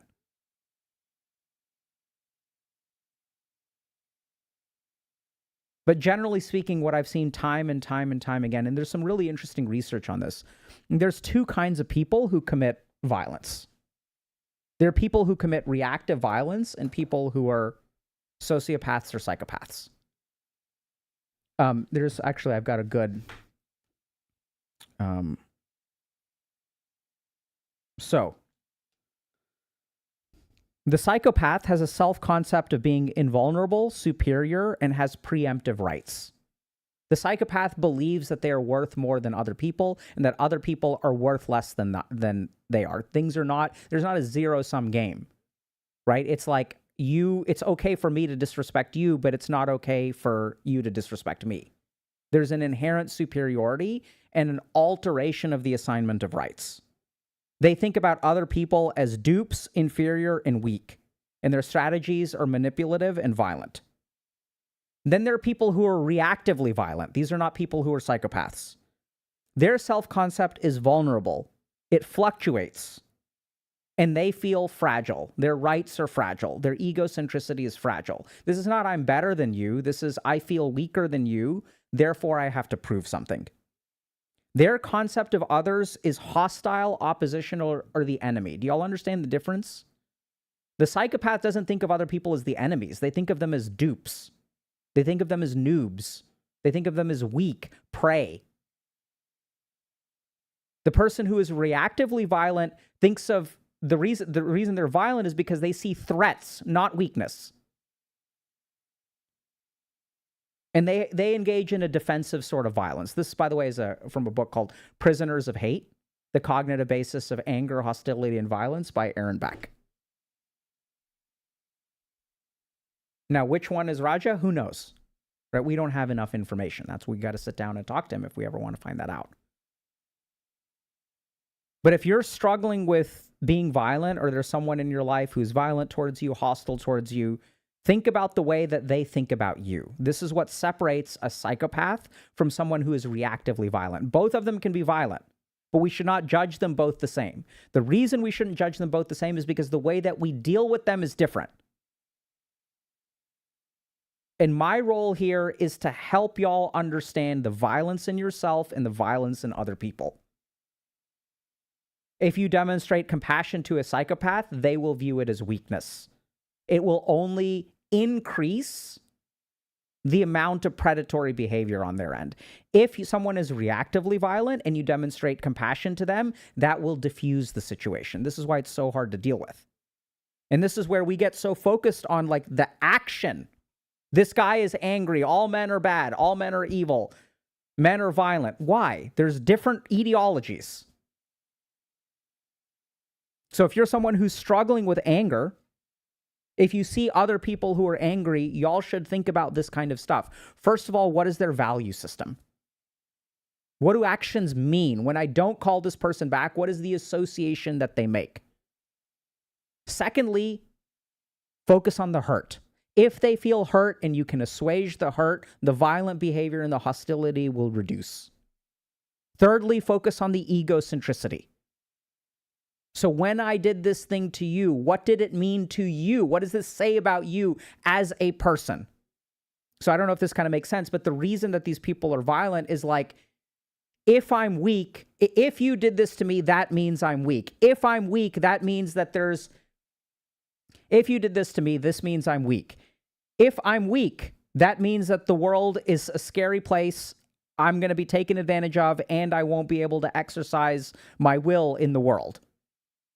But generally speaking, what I've seen time and time and time again, and there's some really interesting research on this, there's two kinds of people who commit violence. There are people who commit reactive violence and people who are sociopaths or psychopaths. There's actually, I've got a good... So, the psychopath has a self-concept of being invulnerable, superior, and has preemptive rights. The psychopath believes that they are worth more than other people and that other people are worth less than they are. Things are not, there's not a zero-sum game, right? It's like it's okay for me to disrespect you, but it's not okay for you to disrespect me. There's an inherent superiority and an alteration of the assignment of rights. They think about other people as dupes, inferior, and weak, and their strategies are manipulative and violent. Then there are people who are reactively violent. These are not people who are psychopaths. Their self-concept is vulnerable. It fluctuates, and they feel fragile. Their rights are fragile. Their egocentricity is fragile. This is not, I'm better than you. This is, I feel weaker than you, therefore I have to prove something. Their concept of others is hostile, oppositional, or the enemy. Do y'all understand the difference? The psychopath doesn't think of other people as the enemies. They think of them as dupes. They think of them as noobs. They think of them as weak, prey. The person who is reactively violent thinks of the reason they're violent is because they see threats, not weakness. And they engage in a defensive sort of violence. This, by the way, is from a book called Prisoners of Hate, The Cognitive Basis of Anger, Hostility, and Violence by Aaron Beck. Now, which one is Raja? Who knows? Right? We don't have enough information. That's why we got to sit down and talk to him if we ever want to find that out. But if you're struggling with being violent, or there's someone in your life who's violent towards you, hostile towards you, think about the way that they think about you. This is what separates a psychopath from someone who is reactively violent. Both of them can be violent, but we should not judge them both the same. The reason we shouldn't judge them both the same is because the way that we deal with them is different. And my role here is to help y'all understand the violence in yourself and the violence in other people. If you demonstrate compassion to a psychopath, they will view it as weakness. It will only increase the amount of predatory behavior on their end. If someone is reactively violent and you demonstrate compassion to them, that will diffuse the situation. This is why it's so hard to deal with. And this is where we get so focused on like the action. This guy is angry. All men are bad. All men are evil. Men are violent. Why? There's different etiologies. So if you're someone who's struggling with anger, if you see other people who are angry, y'all should think about this kind of stuff. First of all, what is their value system? What do actions mean? When I don't call this person back, what is the association that they make? Secondly, focus on the hurt. If they feel hurt and you can assuage the hurt, the violent behavior and the hostility will reduce. Thirdly, focus on the egocentricity. So when I did this thing to you, what did it mean to you? What does this say about you as a person? So I don't know if this kind of makes sense, but the reason that these people are violent is like, if I'm weak, if you did this to me, that means I'm weak. If I'm weak, that means that if you did this to me, this means I'm weak. If I'm weak, that means that the world is a scary place. I'm going to be taken advantage of, and I won't be able to exercise my will in the world.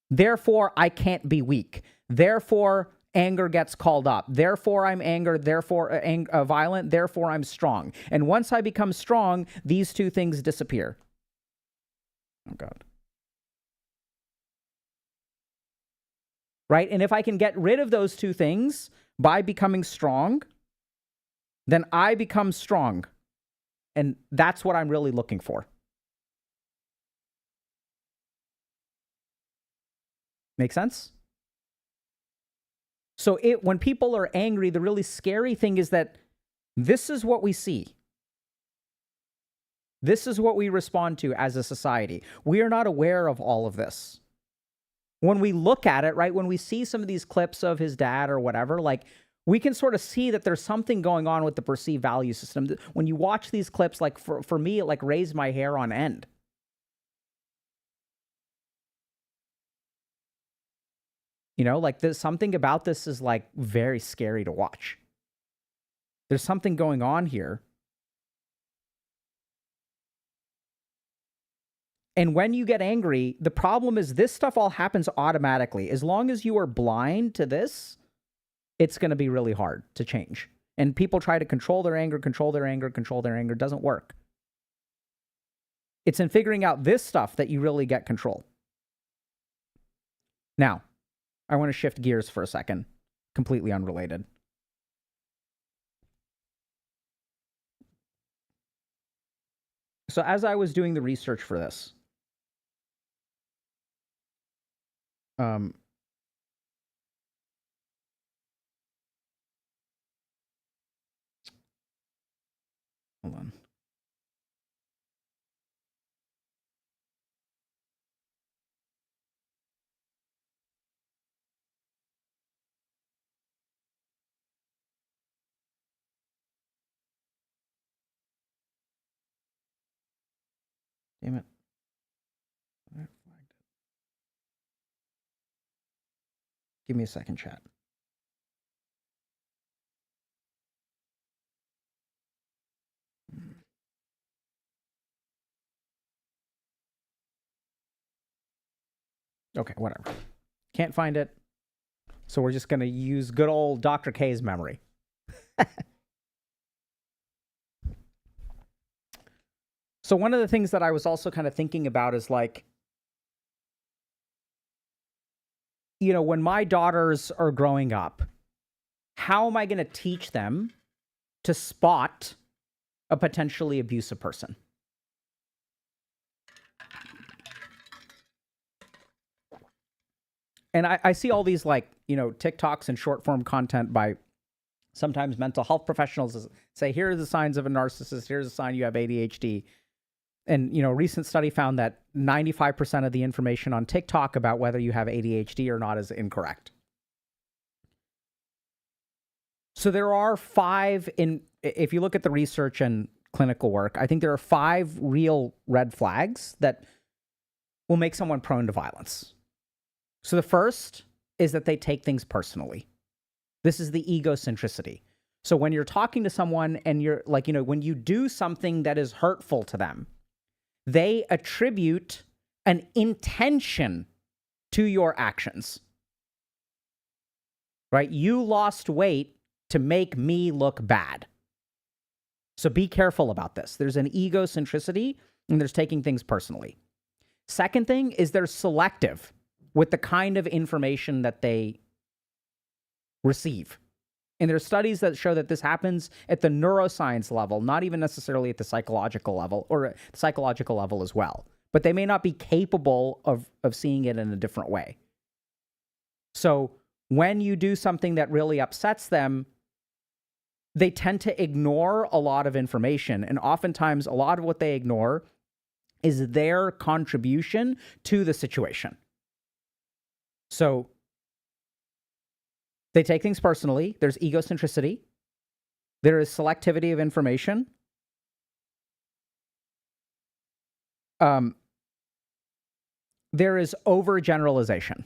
Therefore, I can't be weak. Therefore, anger gets called up. Therefore, I'm angered. Therefore, violent. Therefore, I'm strong. And once I become strong, these two things disappear. Oh, God. right? And if I can get rid of those two things by becoming strong, then I become strong. And that's what I'm really looking for. Make sense? So when people are angry, the really scary thing is that this is what we see. This is what we respond to as a society. We are not aware of all of this. When we look at it, right, when we see some of these clips of his dad or whatever, like, we can sort of see that there's something going on with the perceived value system. When you watch these clips, like, for me, it, like, raised my hair on end. You know, like, there's something about this is, like, very scary to watch. There's something going on here. And when you get angry, the problem is this stuff all happens automatically. As long as you are blind to this, it's going to be really hard to change. And people try to control their anger, control their anger, control their anger. It doesn't work. It's in figuring out this stuff that you really get control. Now, I want to shift gears for a second. Completely unrelated. So as I was doing the research for this, hold on. Damn it. Give me a second, chat. Okay, whatever. Can't find it. So we're just going to use good old Dr. K's memory. So one of the things that I was also kind of thinking about is, like, you know, when my daughters are growing up, how am I going to teach them to spot a potentially abusive person? And I see all these, like, you know, TikToks and short form content by sometimes mental health professionals say, here are the signs of a narcissist. Here's a sign you have ADHD. And, you know, a recent study found that 95% of the information on TikTok about whether you have ADHD or not is incorrect. So there are 5 if you look at the research and clinical work, I think there are 5 real red flags that will make someone prone to violence. So the first is that they take things personally. This is the egocentricity. So when you're talking to someone and you're like, you know, when you do something that is hurtful to them, they attribute an intention to your actions. Right? You lost weight to make me look bad. So be careful about this. There's an egocentricity and there's taking things personally. Second thing is they're selective with the kind of information that they receive. And there's studies that show that this happens at the neuroscience level, not even necessarily at the psychological level, or the psychological level as well. But they may not be capable of seeing it in a different way. So when you do something that really upsets them, they tend to ignore a lot of information. And oftentimes, a lot of what they ignore is their contribution to the situation. So they take things personally. There's egocentricity. There is selectivity of information. There is overgeneralization.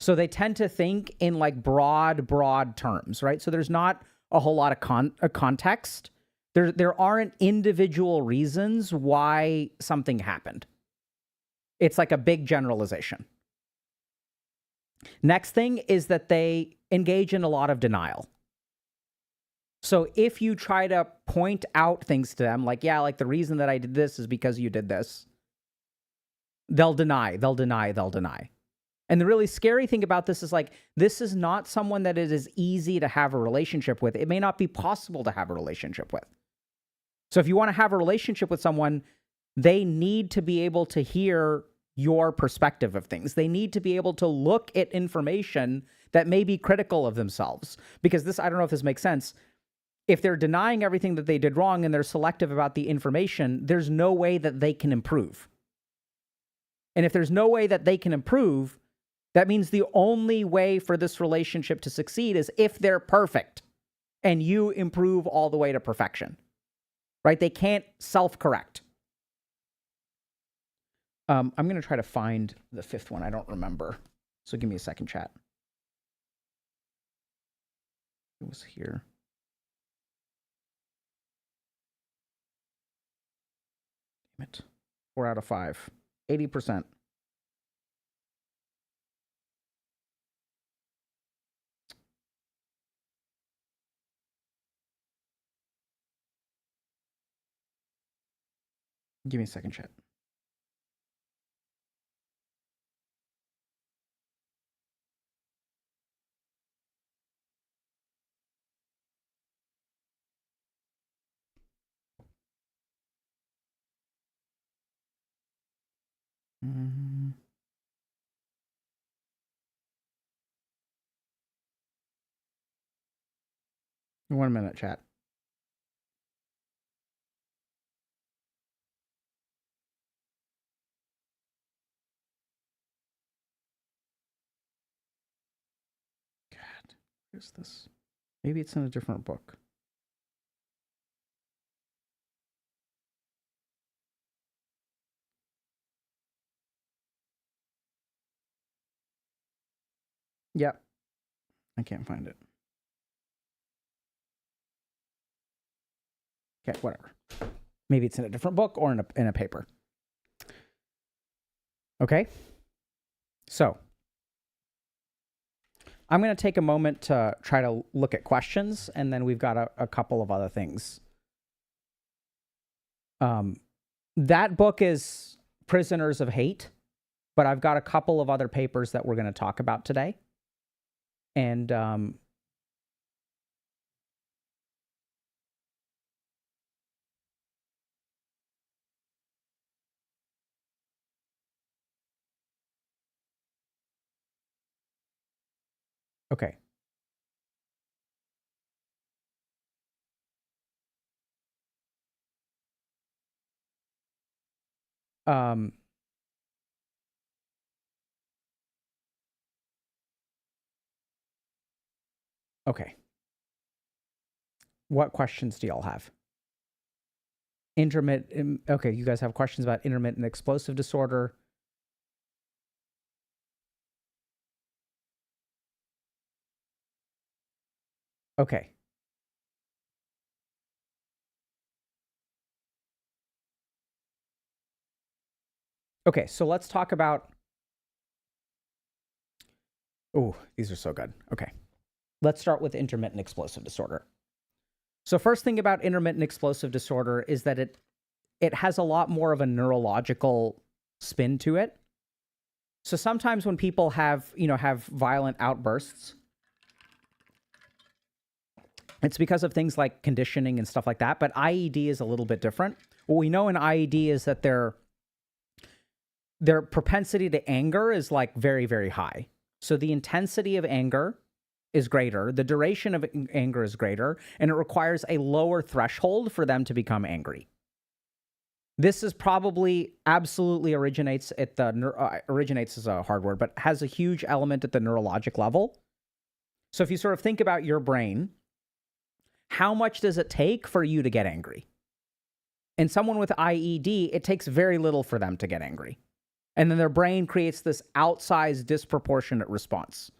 So they tend to think in, like, broad terms, right? So there's not a whole lot of context. There aren't individual reasons why something happened. It's like a big generalization. Next thing is that they engage in a lot of denial. So if you try to point out things to them, like, yeah, like, the reason that I did this is because you did this, they'll deny. And And the really scary thing about this is like, this is not someone that it is easy to have a relationship with. It may not be possible to have a relationship with. So if you want to have a relationship with someone, they need to be able to hear your perspective of things. They need to be able to look at information that may be critical of themselves. Because this, I don't know if this makes sense. If they're denying everything that they did wrong and they're selective about the information, there's no way that they can improve. And if there's no way that they can improve, that means the only way for this relationship to succeed is if they're perfect and you improve all the way to perfection, right? They can't self-correct. I'm going to try to find the fifth one. I don't remember. So give me a second, chat. It was here. Damn it. 4 out of 5. 80%. Give me a second, chat. Mm. 1 minute, chat. God, where's this? Maybe it's in a different book. Yep. I can't find it. Okay, whatever. Maybe it's in a different book or in a paper. Okay? So, I'm going to take a moment to try to look at questions, and then we've got a couple of other things. That book is Prisoners of Hate, but I've got a couple of other papers that we're going to talk about today. And okay. Okay. What questions do y'all have? Okay, you guys have questions about intermittent explosive disorder. Okay. Okay, so let's talk about... Oh, these are so good. Okay. Let's start with intermittent explosive disorder. So first thing about intermittent explosive disorder is that it has a lot more of a neurological spin to it. So sometimes when people have violent outbursts, it's because of things like conditioning and stuff like that, but IED is a little bit different. What we know in IED is that their propensity to anger is like very, very high. So the intensity of anger is greater, the duration of anger is greater, and it requires a lower threshold for them to become angry. This is probably absolutely originates at the originates is a hard word, but has a huge element at the neurologic level. So if you sort of think about your brain, how much does it take for you to get angry? And someone with IED, it takes very little for them to get angry. And then their brain creates this outsized disproportionate response.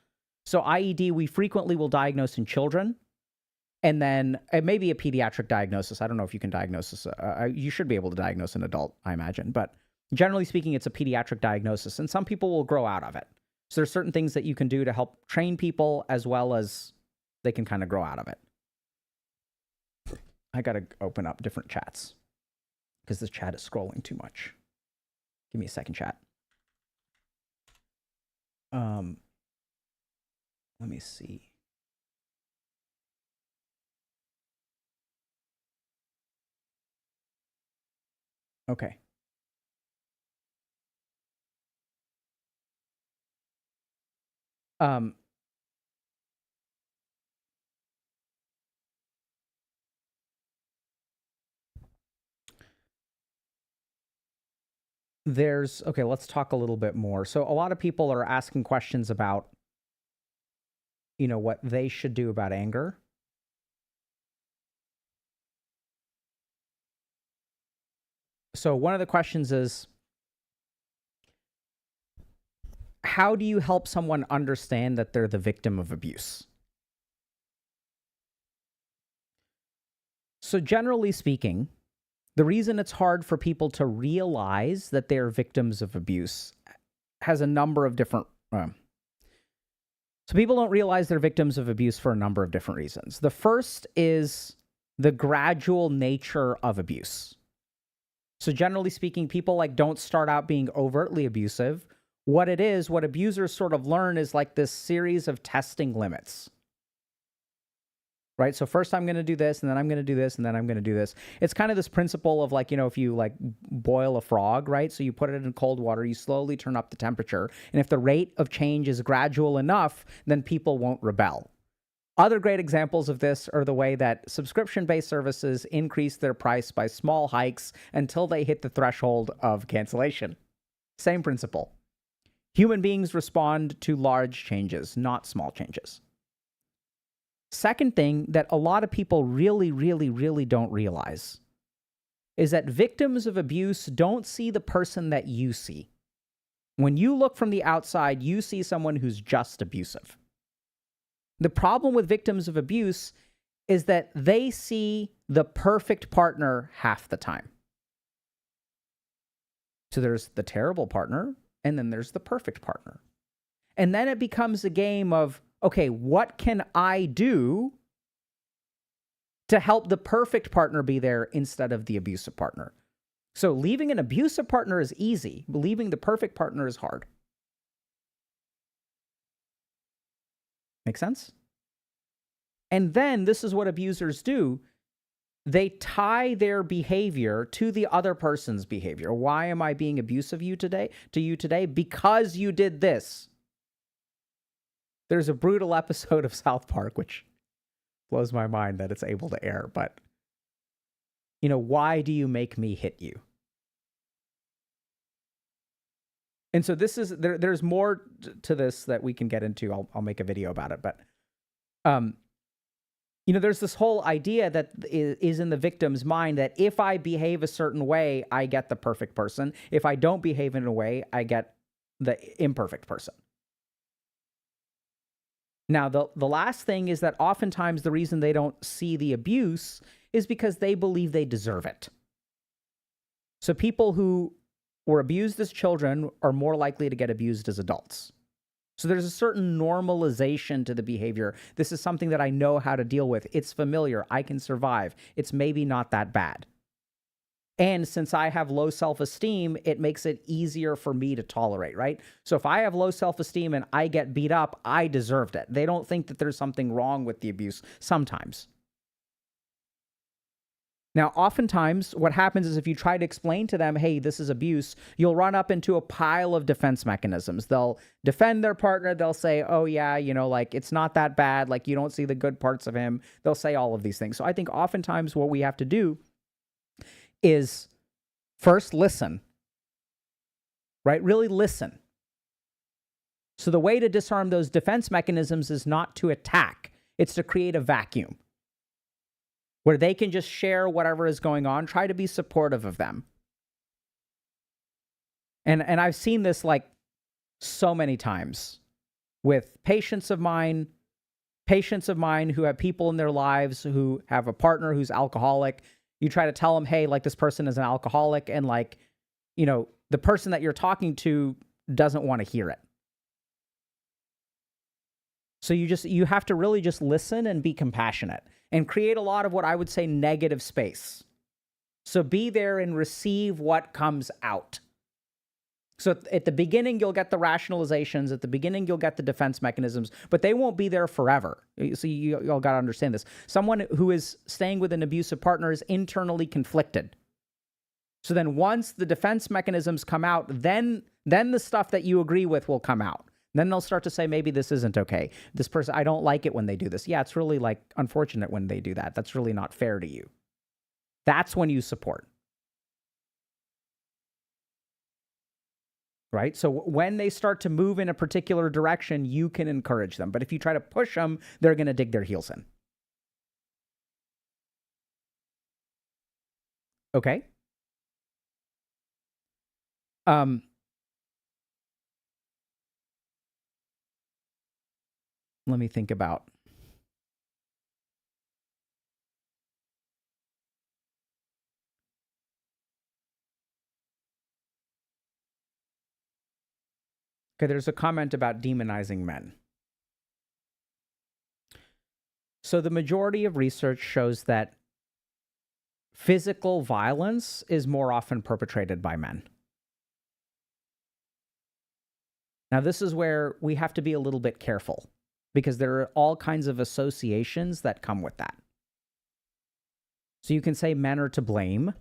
So IED, we frequently will diagnose in children, and then it may be a pediatric diagnosis. I don't know if you can diagnose this. You should be able to diagnose an adult, I imagine. But generally speaking, it's a pediatric diagnosis, and some people will grow out of it. So there's certain things that you can do to help train people as well as they can kind of grow out of it. I got to open up different chats because this chat is scrolling too much. Give me a second, chat. Let me see. Okay. Okay, let's talk a little bit more. So a lot of people are asking questions about, what they should do about anger. So one of the questions is, how do you help someone understand that they're the victim of abuse? So generally speaking, the reason it's hard for people to realize that they're victims of abuse has a number of different... So people don't realize they're victims of abuse for a number of different reasons. The first is the gradual nature of abuse. So generally speaking, people don't start out being overtly abusive. What abusers sort of learn is this series of testing limits. Right? So first I'm going to do this, and then I'm going to do this, and then I'm going to do this. It's kind of this principle of if you boil a frog, right? So you put it in cold water, you slowly turn up the temperature. And if the rate of change is gradual enough, then people won't rebel. Other great examples of this are the way that subscription-based services increase their price by small hikes until they hit the threshold of cancellation. Same principle. Human beings respond to large changes, not small changes. Second thing that a lot of people really, really, really don't realize is that victims of abuse don't see the person that you see. When you look from the outside, you see someone who's just abusive. The problem with victims of abuse is that they see the perfect partner half the time. So there's the terrible partner, and then there's the perfect partner. And then it becomes a game of, okay, what can I do to help the perfect partner be there instead of the abusive partner? So leaving an abusive partner is easy, but leaving the perfect partner is hard. Make sense? And then this is what abusers do. They tie their behavior to the other person's behavior. Why am I being abusive to you today? Because you did this. There's a brutal episode of South Park, which blows my mind that it's able to air, but, why do you make me hit you? And so there's more to this that we can get into. I'll make a video about it, but, there's this whole idea that is in the victim's mind that if I behave a certain way, I get the perfect person. If I don't behave in a way, I get the imperfect person. Now, the last thing is that oftentimes the reason they don't see the abuse is because they believe they deserve it. So people who were abused as children are more likely to get abused as adults. So there's a certain normalization to the behavior. This is something that I know how to deal with. It's familiar. I can survive. It's maybe not that bad. And since I have low self-esteem, it makes it easier for me to tolerate, right? So if I have low self-esteem and I get beat up, I deserved it. They don't think that there's something wrong with the abuse sometimes. Now, oftentimes, what happens is if you try to explain to them, hey, this is abuse, you'll run up into a pile of defense mechanisms. They'll defend their partner. They'll say, oh, yeah, it's not that bad. You don't see the good parts of him. They'll say all of these things. So I think oftentimes what we have to do is first listen, right? Really listen. So the way to disarm those defense mechanisms is not to attack. It's to create a vacuum where they can just share whatever is going on. Try to be supportive of them. And I've seen this so many times with patients of mine who have people in their lives who have a partner who's alcoholic. You try to tell them, hey, this person is an alcoholic, and the person that you're talking to doesn't want to hear it. So you have to really just listen and be compassionate and create a lot of what I would say negative space. So be there and receive what comes out. So at the beginning, you'll get the rationalizations. At the beginning, you'll get the defense mechanisms, but they won't be there forever. So you all got to understand this. Someone who is staying with an abusive partner is internally conflicted. So then once the defense mechanisms come out, then the stuff that you agree with will come out. Then they'll start to say, maybe this isn't okay. This person, I don't like it when they do this. Yeah, it's really like unfortunate when they do that. That's really not fair to you. That's when you support. Right? So when they start to move in a particular direction, you can encourage them. But if you try to push them, they're going to dig their heels in. Okay? Let me think about. Okay, there's a comment about demonizing men. So the majority of research shows that physical violence is more often perpetrated by men. Now, this is where we have to be a little bit careful because there are all kinds of associations that come with that. So you can say men are to blame,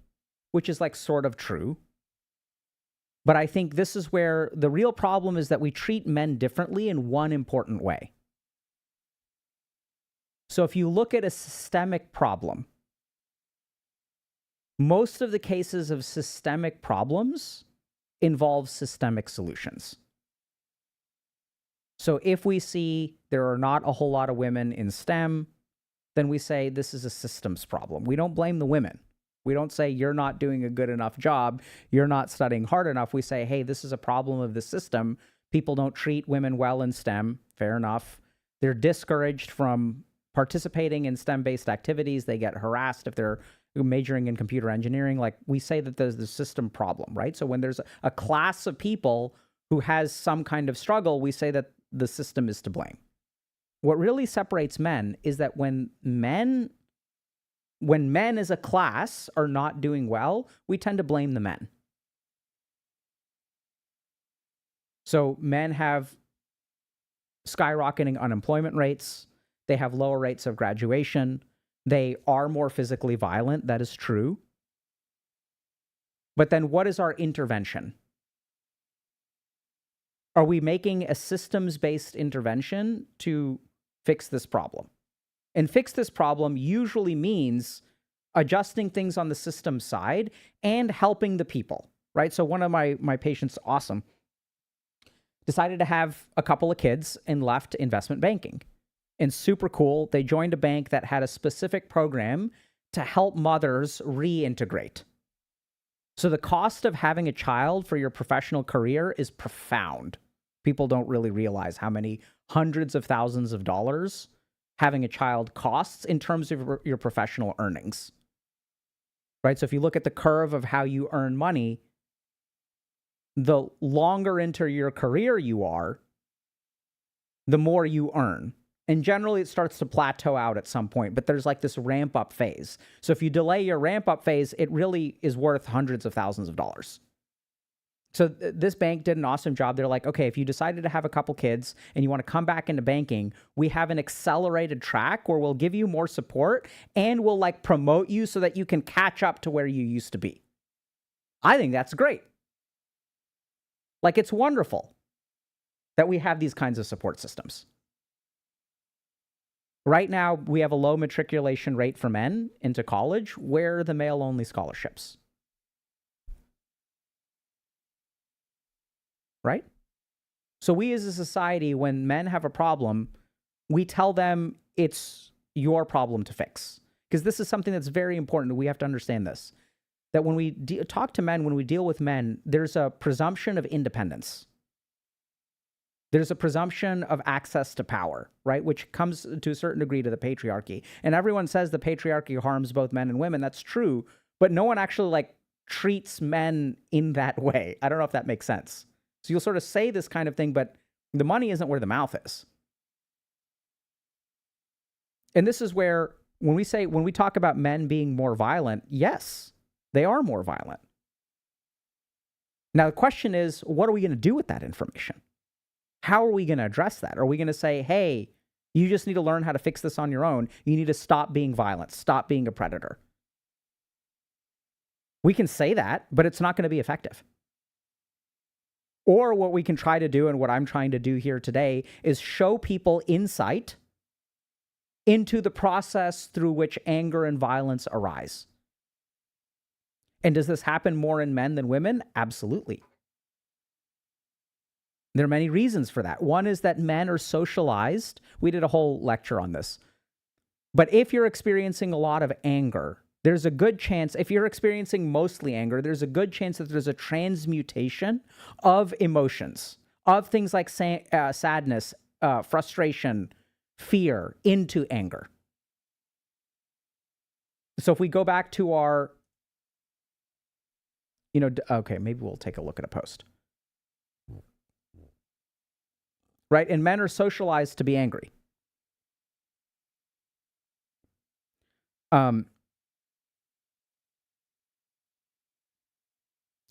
which is like sort of true. But I think this is where the real problem is that we treat men differently in one important way. So if you look at a systemic problem, most of the cases of systemic problems involve systemic solutions. So if we see there are not a whole lot of women in STEM, then we say this is a systems problem. We don't blame the women. We don't say you're not doing a good enough job, you're not studying hard enough. We say, hey, this is a problem of the system. People don't treat women well in STEM. Fair enough. They're discouraged from participating in STEM-based activities. They get harassed if they're majoring in computer engineering. Like, we say that there's the system problem, right? So when there's a class of people who has some kind of struggle, we say that the system is to blame. What really separates men is that when men as a class are not doing well, we tend to blame the men. So men have skyrocketing unemployment rates. They have lower rates of graduation. They are more physically violent. That is true. But then what is our intervention? Are we making a systems-based intervention to fix this problem? And fix this problem usually means adjusting things on the system side and helping the people, right? So one of my patients, awesome, decided to have a couple of kids and left investment banking. And super cool, they joined a bank that had a specific program to help mothers reintegrate. So the cost of having a child for your professional career is profound. People don't really realize how many hundreds of thousands of dollars having a child costs in terms of your professional earnings. Right? So if you look at the curve of how you earn money, the longer into your career you are, the more you earn. And generally it starts to plateau out at some point, but there's like this ramp up phase. So if you delay your ramp up phase, it really is worth hundreds of thousands of dollars. So this bank did an awesome job. They're like, okay, if you decided to have a couple kids and you want to come back into banking, we have an accelerated track where we'll give you more support and we'll like promote you so that you can catch up to where you used to be. I think that's great. Like, it's wonderful that we have these kinds of support systems. Right now, we have a low matriculation rate for men into college. Where are the male-only scholarships? Right? So we as a society, when men have a problem, we tell them it's your problem to fix. Because this is something that's very important. We have to understand this. That when we talk to men, when we deal with men, there's a presumption of independence. There's a presumption of access to power, right? Which comes to a certain degree to the patriarchy. And everyone says the patriarchy harms both men and women. That's true. But no one actually like treats men in that way. I don't know if that makes sense. So you'll sort of say this kind of thing, but the money isn't where the mouth is. And this is where when we talk about men being more violent, yes, they are more violent. Now, the question is, what are we going to do with that information? How are we going to address that? Are we going to say, hey, you just need to learn how to fix this on your own. You need to stop being violent, stop being a predator. We can say that, but it's not going to be effective. Or what we can try to do, and what I'm trying to do here today, is show people insight into the process through which anger and violence arise. And does this happen more in men than women? Absolutely. There are many reasons for that. One is that men are socialized. We did a whole lecture on this. But if you're experiencing a lot of anger, there's a good chance, if you're experiencing mostly anger, there's a good chance that there's a transmutation of emotions, of things like sadness, frustration, fear, into anger. So if we go back to our, okay, maybe we'll take a look at a post. Right? And men are socialized to be angry.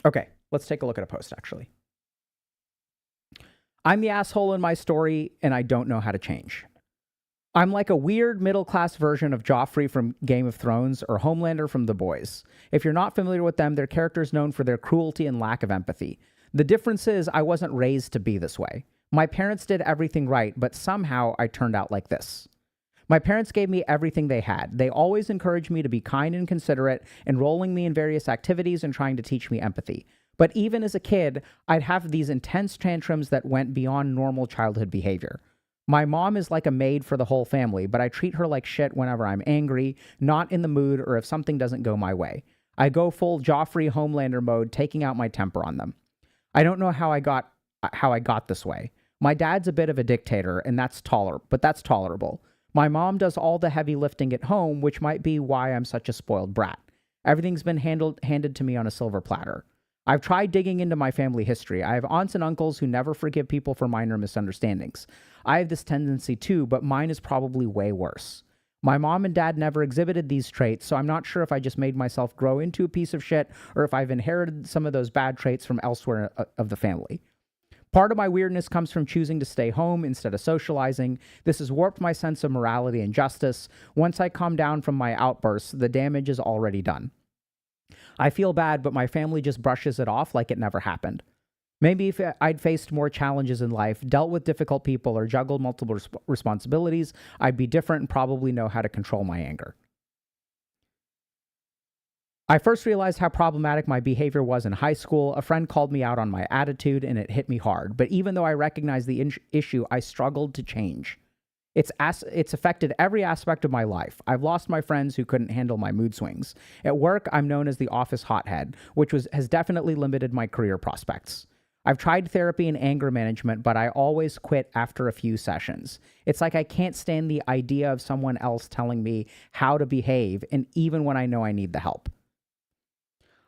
Okay, let's take a look at a post, actually. I'm the asshole in my story, and I don't know how to change. I'm like a weird middle-class version of Joffrey from Game of Thrones or Homelander from The Boys. If you're not familiar with them, they're characters known for their cruelty and lack of empathy. The difference is I wasn't raised to be this way. My parents did everything right, but somehow I turned out like this. My parents gave me everything they had. They always encouraged me to be kind and considerate, enrolling me in various activities and trying to teach me empathy. But even as a kid, I'd have these intense tantrums that went beyond normal childhood behavior. My mom is like a maid for the whole family, but I treat her like shit whenever I'm angry, not in the mood, or if something doesn't go my way. I go full Joffrey Homelander mode, taking out my temper on them. I don't know how I got this way. My dad's a bit of a dictator, and that's tolerable. My mom does all the heavy lifting at home, which might be why I'm such a spoiled brat. Everything's been handed to me on a silver platter. I've tried digging into my family history. I have aunts and uncles who never forgive people for minor misunderstandings. I have this tendency too, but mine is probably way worse. My mom and dad never exhibited these traits, so I'm not sure if I just made myself grow into a piece of shit or if I've inherited some of those bad traits from elsewhere of the family. Part of my weirdness comes from choosing to stay home instead of socializing. This has warped my sense of morality and justice. Once I calm down from my outbursts, the damage is already done. I feel bad, but my family just brushes it off like it never happened. Maybe if I'd faced more challenges in life, dealt with difficult people, or juggled multiple responsibilities, I'd be different and probably know how to control my anger. I first realized how problematic my behavior was in high school. A friend called me out on my attitude, and it hit me hard. But even though I recognized the issue, I struggled to change. It's affected every aspect of my life. I've lost my friends who couldn't handle my mood swings. At work, I'm known as the office hothead, which has definitely limited my career prospects. I've tried therapy and anger management, but I always quit after a few sessions. It's like I can't stand the idea of someone else telling me how to behave, and even when I know I need the help.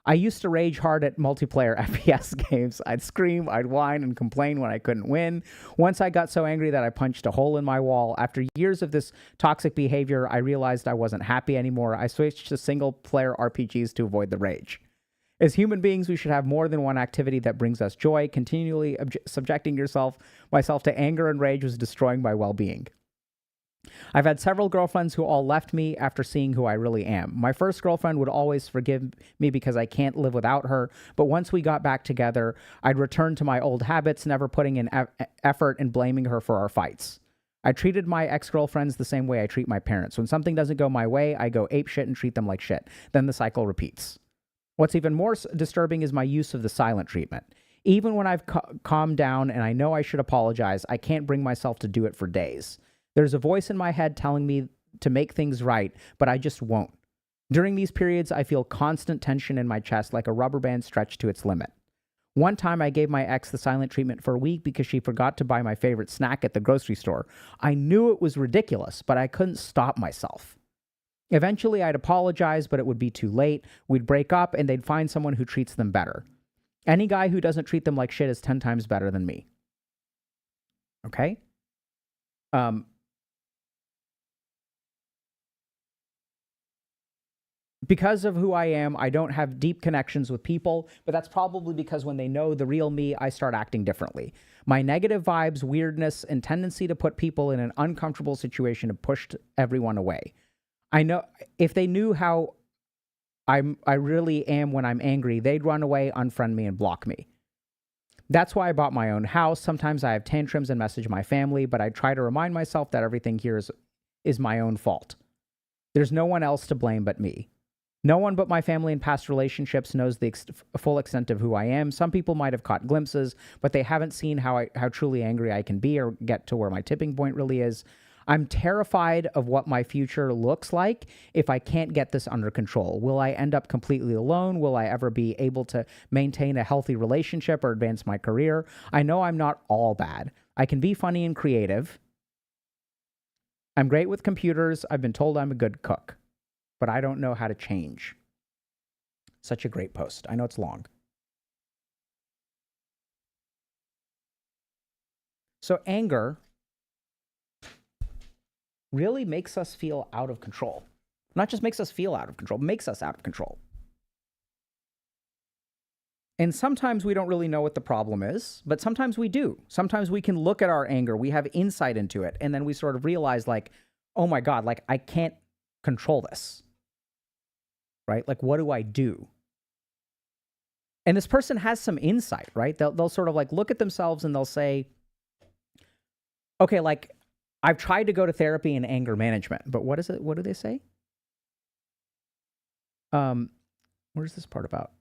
I used to rage hard at multiplayer FPS games. I'd scream, I'd whine, and complain when I couldn't win. Once I got so angry that I punched a hole in my wall. After years of this toxic behavior, I realized I wasn't happy anymore. I switched to single-player RPGs to avoid the rage. As human beings, we should have more than one activity that brings us joy. Continually subjecting myself to anger and rage was destroying my well-being. I've had several girlfriends who all left me after seeing who I really am. My first girlfriend would always forgive me because I can't live without her, but once we got back together, I'd return to my old habits, never putting in effort and blaming her for our fights. I treated my ex-girlfriends the same way I treat my parents. When something doesn't go my way, I go apeshit and treat them like shit. Then the cycle repeats. What's even more disturbing is my use of the silent treatment. Even when I've calmed down and I know I should apologize, I can't bring myself to do it for days. There's a voice in my head telling me to make things right, but I just won't. During these periods, I feel constant tension in my chest like a rubber band stretched to its limit. One time, I gave my ex the silent treatment for a week because she forgot to buy my favorite snack at the grocery store. I knew it was ridiculous, but I couldn't stop myself. Eventually, I'd apologize, but it would be too late. We'd break up, and they'd find someone who treats them better. Any guy who doesn't treat them like shit is 10 times better than me. Okay? because of who I am, I don't have deep connections with people, but that's probably because when they know the real me, I start acting differently. My negative vibes, weirdness, and tendency to put people in an uncomfortable situation have pushed everyone away. I know if they knew how I really am when I'm angry, they'd run away, unfriend me, and block me. That's why I bought my own house. Sometimes I have tantrums and message my family, but I try to remind myself that everything here is my own fault. There's no one else to blame but me. No one but my family and past relationships knows the full extent of who I am. Some people might have caught glimpses, but they haven't seen how truly angry I can be or get to where my tipping point really is. I'm terrified of what my future looks like if I can't get this under control. Will I end up completely alone? Will I ever be able to maintain a healthy relationship or advance my career? I know I'm not all bad. I can be funny and creative. I'm great with computers. I've been told I'm a good cook, but I don't know how to change. Such a great post. I know it's long. So anger really makes us feel out of control. Not just makes us feel out of control, makes us out of control. And sometimes we don't really know what the problem is, but sometimes we do. Sometimes we can look at our anger, we have insight into it, and then we sort of realize like, oh my God, like I can't control this. Right? Like, what do I do? And this person has some insight, right? They'll sort of like look at themselves and they'll say, okay, like I've tried to go to therapy and anger management, but what is it? What do they say? Where's this part about?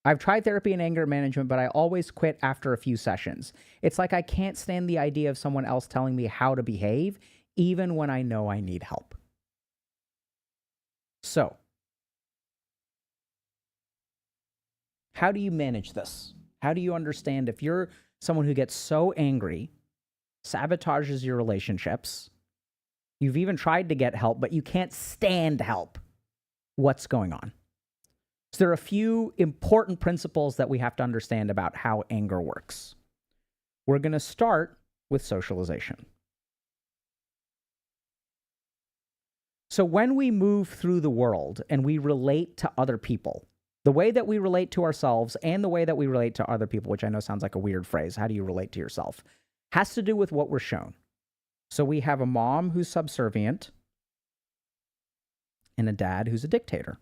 I've tried therapy and anger management, but I always quit after a few sessions. It's like I can't stand the idea of someone else telling me how to behave, even when I know I need help. So, how do you manage this? How do you understand if you're someone who gets so angry, sabotages your relationships, you've even tried to get help, but you can't stand help? What's going on? So there are a few important principles that we have to understand about how anger works. We're going to start with socialization. So when we move through the world and we relate to other people, the way that we relate to ourselves and the way that we relate to other people, which I know sounds like a weird phrase, how do you relate to yourself, has to do with what we're shown. So we have a mom who's subservient and a dad who's a dictator.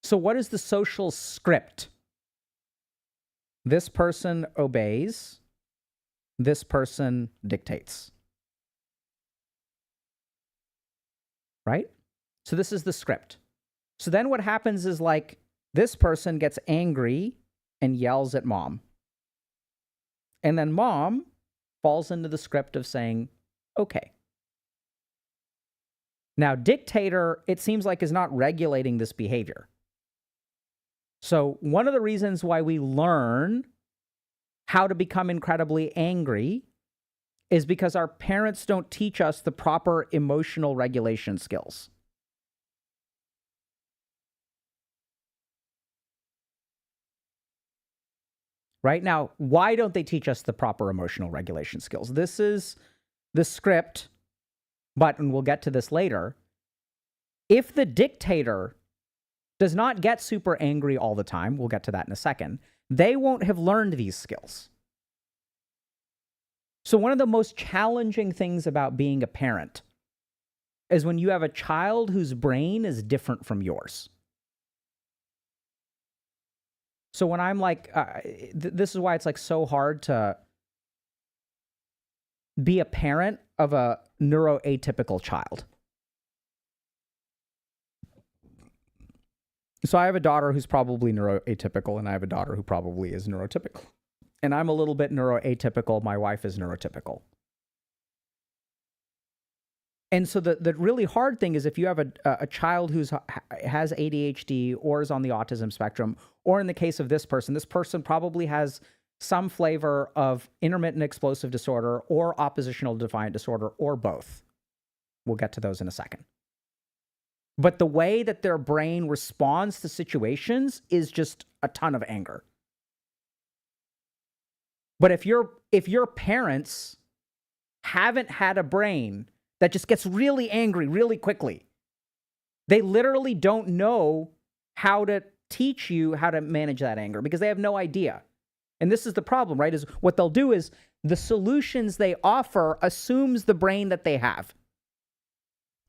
So what is the social script? This person obeys, this person dictates. Right? So this is the script. So then what happens is like this person gets angry and yells at mom. And then mom falls into the script of saying, okay. Now, dictator, it seems like, is not regulating this behavior. So one of the reasons why we learn how to become incredibly angry is because our parents don't teach us the proper emotional regulation skills. Right now, why don't they teach us the proper emotional regulation skills? This is the script, but, and we'll get to this later, if the dictator does not get super angry all the time, we'll get to that in a second, they won't have learned these skills. So one of the most challenging things about being a parent is when you have a child whose brain is different from yours. So when I'm like, this is why it's like so hard to be a parent of a neuroatypical child. So I have a daughter who's probably neuroatypical, and I have a daughter who probably is neurotypical. And I'm a little bit neuroatypical. My wife is neurotypical. And so the really hard thing is if you have a child who has ADHD or is on the autism spectrum, or in the case of this person probably has some flavor of intermittent explosive disorder or oppositional defiant disorder or both. We'll get to those in a second. But the way that their brain responds to situations is just a ton of anger. But if your parents haven't had a brain that just gets really angry really quickly. They literally don't know how to teach you how to manage that anger because they have no idea. And this is the problem, right? Is what they'll do is the solutions they offer assumes the brain that they have.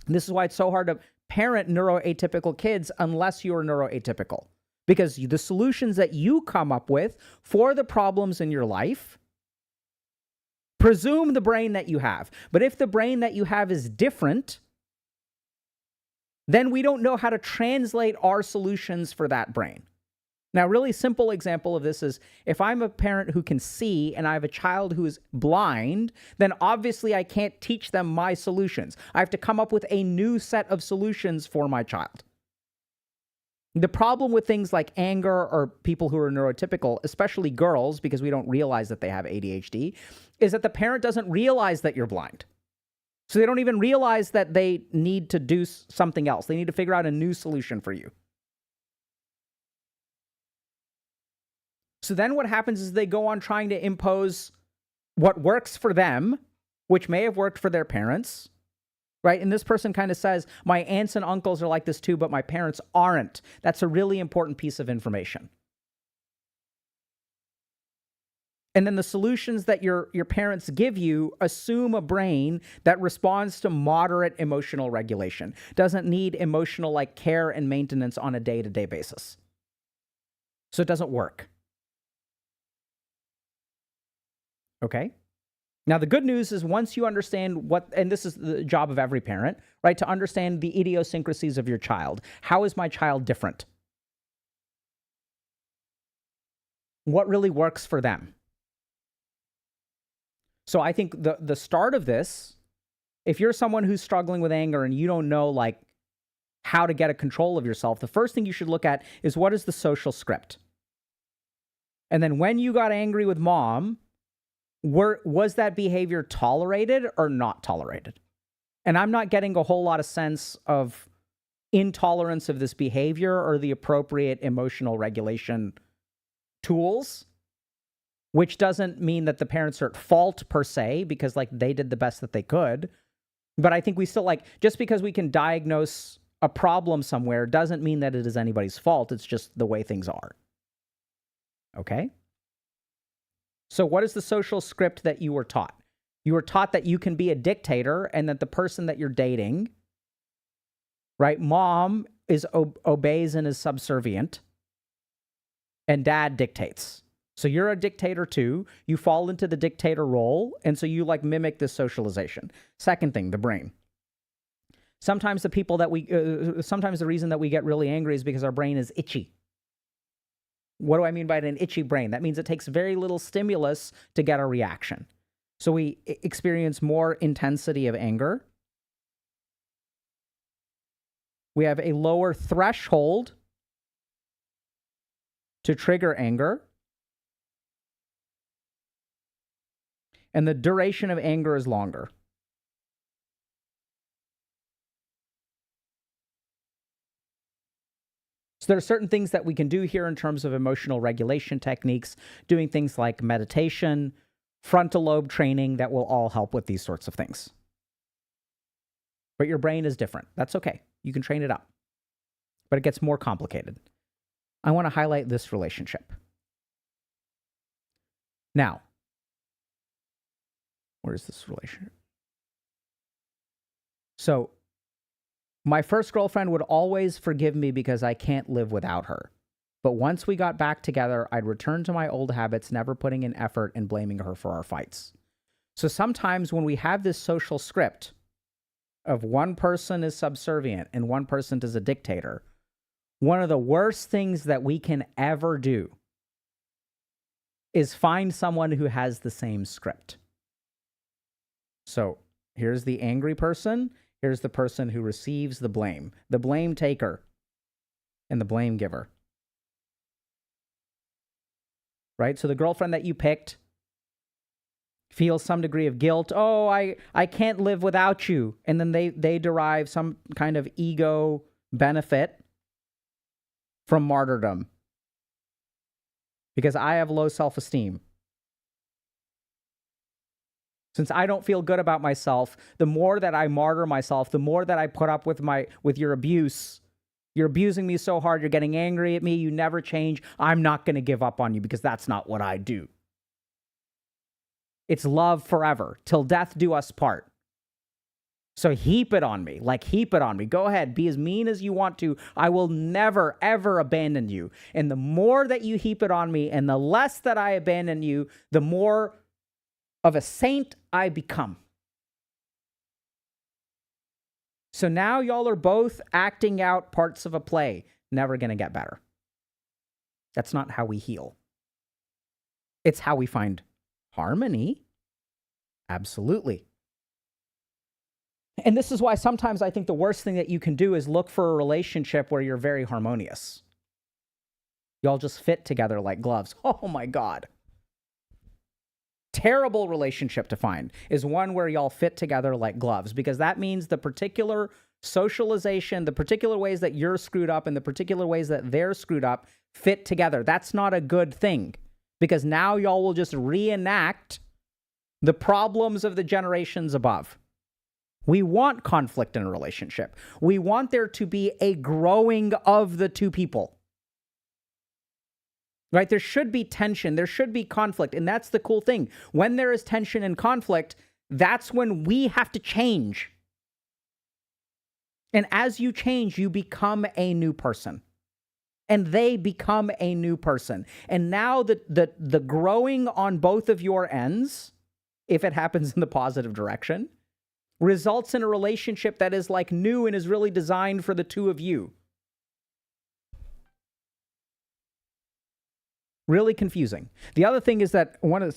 And this is why it's so hard to parent neuroatypical kids unless you're neuroatypical. Because the solutions that you come up with for the problems in your life presume the brain that you have. But if the brain that you have is different, then we don't know how to translate our solutions for that brain. Now, a really simple example of this is if I'm a parent who can see and I have a child who is blind, then obviously I can't teach them my solutions. I have to come up with a new set of solutions for my child. The problem with things like anger or people who are neurotypical, especially girls, because we don't realize that they have ADHD, is that the parent doesn't realize that you're blind. So they don't even realize that they need to do something else. They need to figure out a new solution for you. So then what happens is they go on trying to impose what works for them, which may have worked for their parents, right? And this person kind of says, my aunts and uncles are like this too, but my parents aren't. That's a really important piece of information. And then the solutions that your parents give you assume a brain that responds to moderate emotional regulation, doesn't need emotional like care and maintenance on a day-to-day basis. So it doesn't work. Okay? Now, the good news is once you understand what, and this is the job of every parent, right? To understand the idiosyncrasies of your child. How is my child different? What really works for them? So I think the start of this, if you're someone who's struggling with anger and you don't know like how to get a control of yourself, the first thing you should look at is what is the social script? And then when you got angry with mom, was that behavior tolerated or not tolerated? And I'm not getting a whole lot of sense of intolerance of this behavior or the appropriate emotional regulation tools, which doesn't mean that the parents are at fault per se, because like they did the best that they could. But I think we still like, just because we can diagnose a problem somewhere doesn't mean that it is anybody's fault. It's just the way things are. Okay? So what is the social script that you were taught? You were taught that you can be a dictator and that the person that you're dating, right? Mom is obeys and is subservient, and dad dictates. So you're a dictator too. You fall into the dictator role, and so you like mimic this socialization. Second thing, the brain. Sometimes the people that sometimes the reason that we get really angry is because our brain is itchy. What do I mean by an itchy brain? That means it takes very little stimulus to get a reaction. So we experience more intensity of anger. We have a lower threshold to trigger anger. And the duration of anger is longer. So there are certain things that we can do here in terms of emotional regulation techniques, doing things like meditation, frontal lobe training that will all help with these sorts of things. But your brain is different. That's okay. You can train it up. But it gets more complicated. I want to highlight this relationship. Now, where is this relationship? So, my first girlfriend would always forgive me because I can't live without her. But once we got back together, I'd return to my old habits, never putting in effort and blaming her for our fights. So sometimes when we have this social script of one person is subservient and one person is a dictator, one of the worst things that we can ever do is find someone who has the same script. So here's the angry person. Here's the person who receives the blame taker, and the blame giver. Right? So the girlfriend that you picked feels some degree of guilt. Oh, I can't live without you. And then they derive some kind of ego benefit from martyrdom because I have low self-esteem. Since I don't feel good about myself, the more that I martyr myself, the more that I put up with your abuse. You're abusing me so hard, you're getting angry at me, you never change. I'm not going to give up on you because that's not what I do. It's love forever, till death do us part. So heap it on me, like heap it on me. Go ahead, be as mean as you want to. I will never, ever abandon you. And the more that you heap it on me and the less that I abandon you, the more of a saint I become. So now y'all are both acting out parts of a play. Never going to get better. That's not how we heal. It's how we find harmony. Absolutely. And this is why sometimes I think the worst thing that you can do is look for a relationship where you're very harmonious. Y'all just fit together like gloves. Oh my God. Terrible relationship to find is one where y'all fit together like gloves, because that means the particular socialization, the particular ways that you're screwed up and the particular ways that they're screwed up fit together. That's not a good thing, because now y'all will just reenact the problems of the generations above. We want conflict in a relationship. We want there to be a growing of the two people. Right? There should be tension. There should be conflict. And that's the cool thing. When there is tension and conflict, that's when we have to change. And as you change, you become a new person. And they become a new person. And now the growing on both of your ends, if it happens in the positive direction, results in a relationship that is like new and is really designed for the two of you. Really confusing. The other thing is that one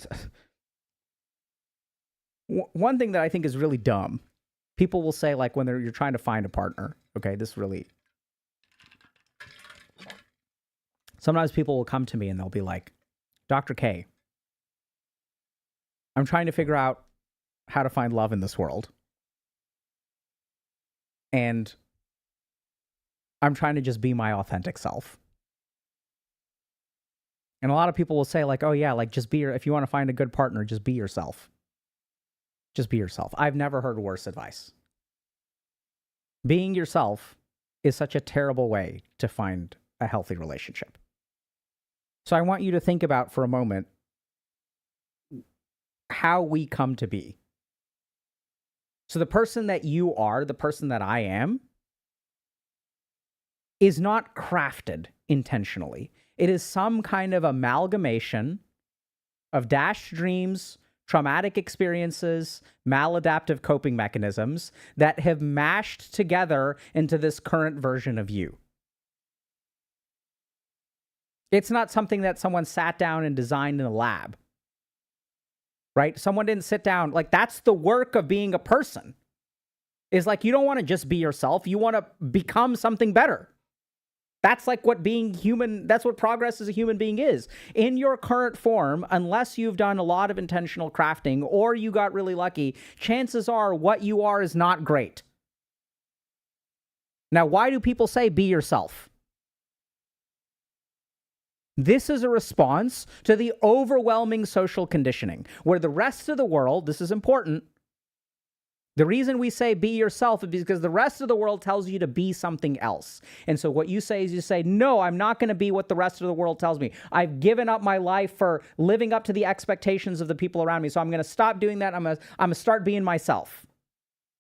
thing that I think is really dumb, people will say, like, when you're trying to find a partner, okay, sometimes people will come to me and they'll be like, Dr. K, I'm trying to figure out how to find love in this world. And I'm trying to just be my authentic self. And a lot of people will say, like, oh yeah, like, just be if you want to find a good partner, just be yourself. Just be yourself. I've never heard worse advice. Being yourself is such a terrible way to find a healthy relationship. So I want you to think about for a moment how we come to be. So the person that you are, the person that I am, is not crafted intentionally. It is some kind of amalgamation of dashed dreams, traumatic experiences, maladaptive coping mechanisms that have mashed together into this current version of you. It's not something that someone sat down and designed in a lab. Right? Someone didn't sit down. Like, that's the work of being a person. Is like, you don't want to just be yourself. You want to become something better. That's like what being human, that's what progress as a human being is. In your current form, unless you've done a lot of intentional crafting or you got really lucky, chances are what you are is not great. Now, why do people say be yourself? This is a response to the overwhelming social conditioning, where the rest of the world, this is important, the reason we say be yourself is because the rest of the world tells you to be something else. And so what you say is you say, no, I'm not going to be what the rest of the world tells me. I've given up my life for living up to the expectations of the people around me. So I'm going to stop doing that. I'm going to start being myself.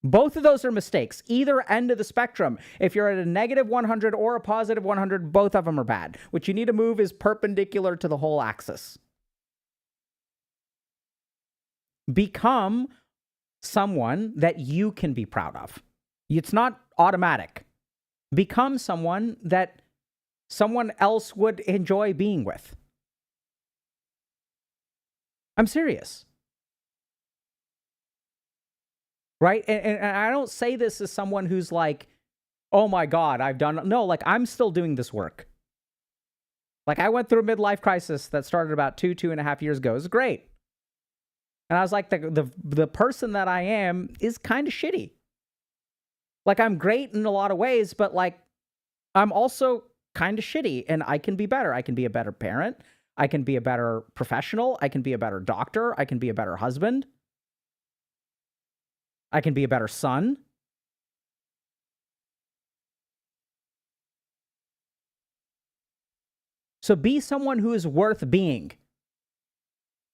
Both of those are mistakes. Either end of the spectrum. If you're at a negative 100 or a positive 100, both of them are bad. What you need to move is perpendicular to the whole axis. Become someone that you can be proud of. It's not automatic. Become someone that someone else would enjoy being with. I'm serious. Right? And I don't say this as someone who's like, oh my God, I've done... No, like, I'm still doing this work. Like, I went through a midlife crisis that started about 2.5 years ago. It was great. And I was like, the person that I am is kind of shitty. Like, I'm great in a lot of ways, but like, I'm also kind of shitty, and I can be better. I can be a better parent. I can be a better professional. I can be a better doctor. I can be a better husband. I can be a better son. So be someone who is worth being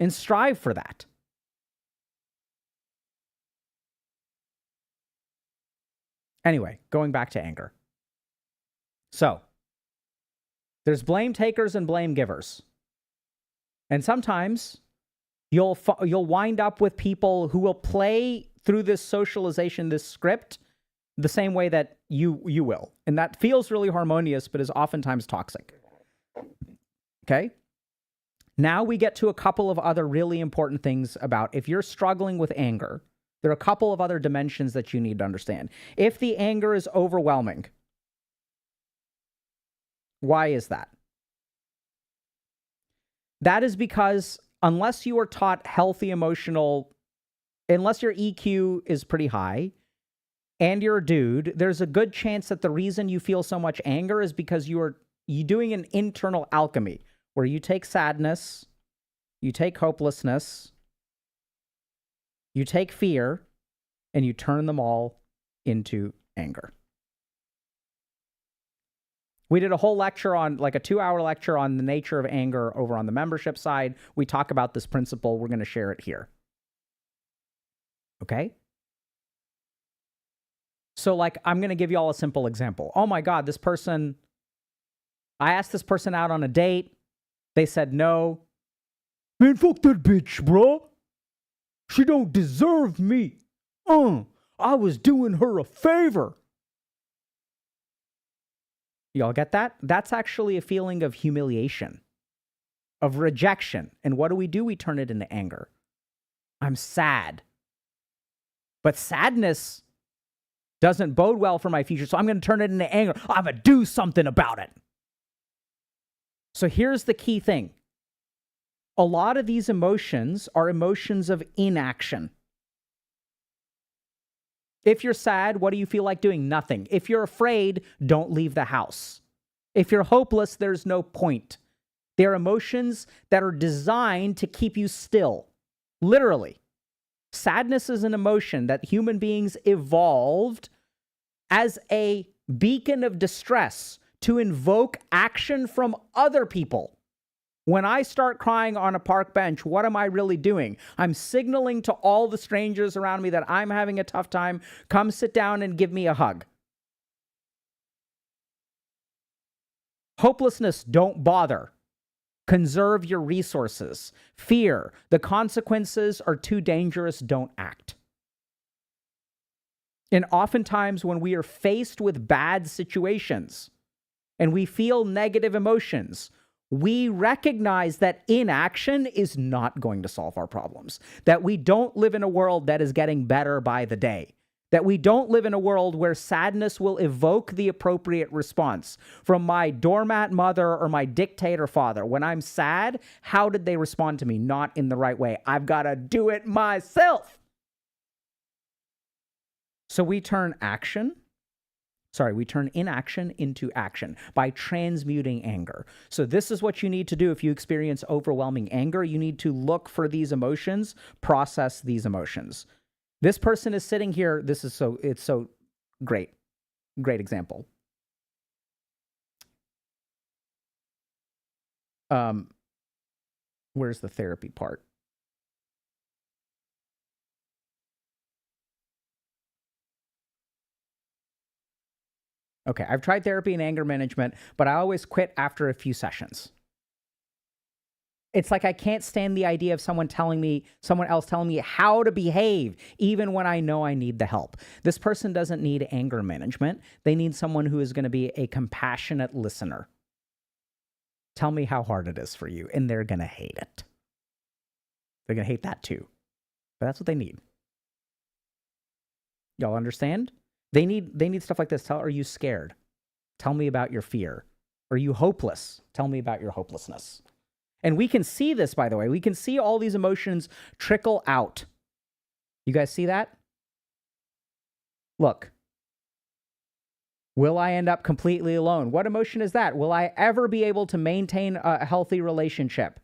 and strive for that. Anyway, going back to anger. So, there's blame takers and blame givers. And sometimes you'll wind up with people who will play through this socialization, this script, the same way that you will. And that feels really harmonious, but is oftentimes toxic. Okay? Now we get to a couple of other really important things about if you're struggling with anger. There are a couple of other dimensions that you need to understand. If the anger is overwhelming, why is that? That is because unless you are taught unless your EQ is pretty high and you're a dude, there's a good chance that the reason you feel so much anger is because you're doing an internal alchemy where you take sadness, you take hopelessness, you take fear, and you turn them all into anger. We did a whole lecture on, like a 2-hour lecture on the nature of anger over on the membership side. We talk about this principle. We're going to share it here. Okay? So, like, I'm going to give you all a simple example. Oh my God, I asked this person out on a date. They said no. Man, fuck that bitch, bro. She don't deserve me. I was doing her a favor. Y'all get that? That's actually a feeling of humiliation, of rejection. And what do? We turn it into anger. I'm sad. But sadness doesn't bode well for my future, so I'm going to turn it into anger. I'm going to do something about it. So here's the key thing. A lot of these emotions are emotions of inaction. If you're sad, what do you feel like doing? Nothing. If you're afraid, don't leave the house. If you're hopeless, there's no point. They're emotions that are designed to keep you still. Literally. Sadness is an emotion that human beings evolved as a beacon of distress to invoke action from other people. When I start crying on a park bench, what am I really doing? I'm signaling to all the strangers around me that I'm having a tough time. Come sit down and give me a hug. Hopelessness, don't bother. Conserve your resources. Fear, the consequences are too dangerous, don't act. And oftentimes when we are faced with bad situations and we feel negative emotions, we recognize that inaction is not going to solve our problems, that we don't live in a world that is getting better by the day, that we don't live in a world where sadness will evoke the appropriate response from my doormat mother or my dictator father. When I'm sad, how did they respond to me? Not in the right way. I've got to do it myself. So we turn inaction into action by transmuting anger. So this is what you need to do if you experience overwhelming anger. You need to look for these emotions, process these emotions. This person is sitting here. It's so great. Great example. Where's the therapy part? Okay, I've tried therapy and anger management, but I always quit after a few sessions. It's like I can't stand the idea of someone else telling me how to behave, even when I know I need the help. This person doesn't need anger management. They need someone who is going to be a compassionate listener. Tell me how hard it is for you, and they're going to hate it. They're going to hate that too. But that's what they need. Y'all understand? They need stuff like this. Are you scared? Tell me about your fear. Are you hopeless? Tell me about your hopelessness. And we can see this, by the way. We can see all these emotions trickle out. You guys see that? Look. Will I end up completely alone? What emotion is that? Will I ever be able to maintain a healthy relationship?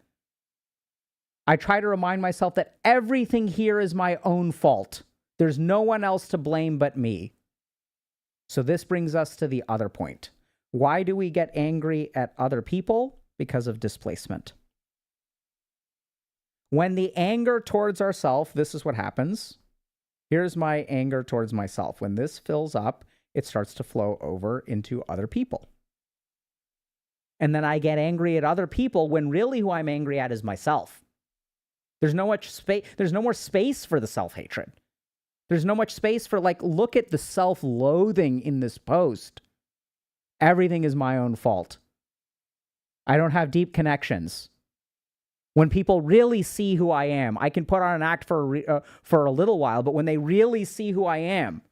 I try to remind myself that everything here is my own fault. There's no one else to blame but me. So this brings us to the other point. Why do we get angry at other people? Because of displacement. When the anger towards ourself, this is what happens. Here's my anger towards myself. When this fills up, it starts to flow over into other people. And then I get angry at other people when really who I'm angry at is myself. There's no much space. There's no more space for the self-hatred. There's no much space for, like, look at the self-loathing in this post. Everything is my own fault. I don't have deep connections. When people really see who I am, I can put on an act for a little while, but when they really see who I am,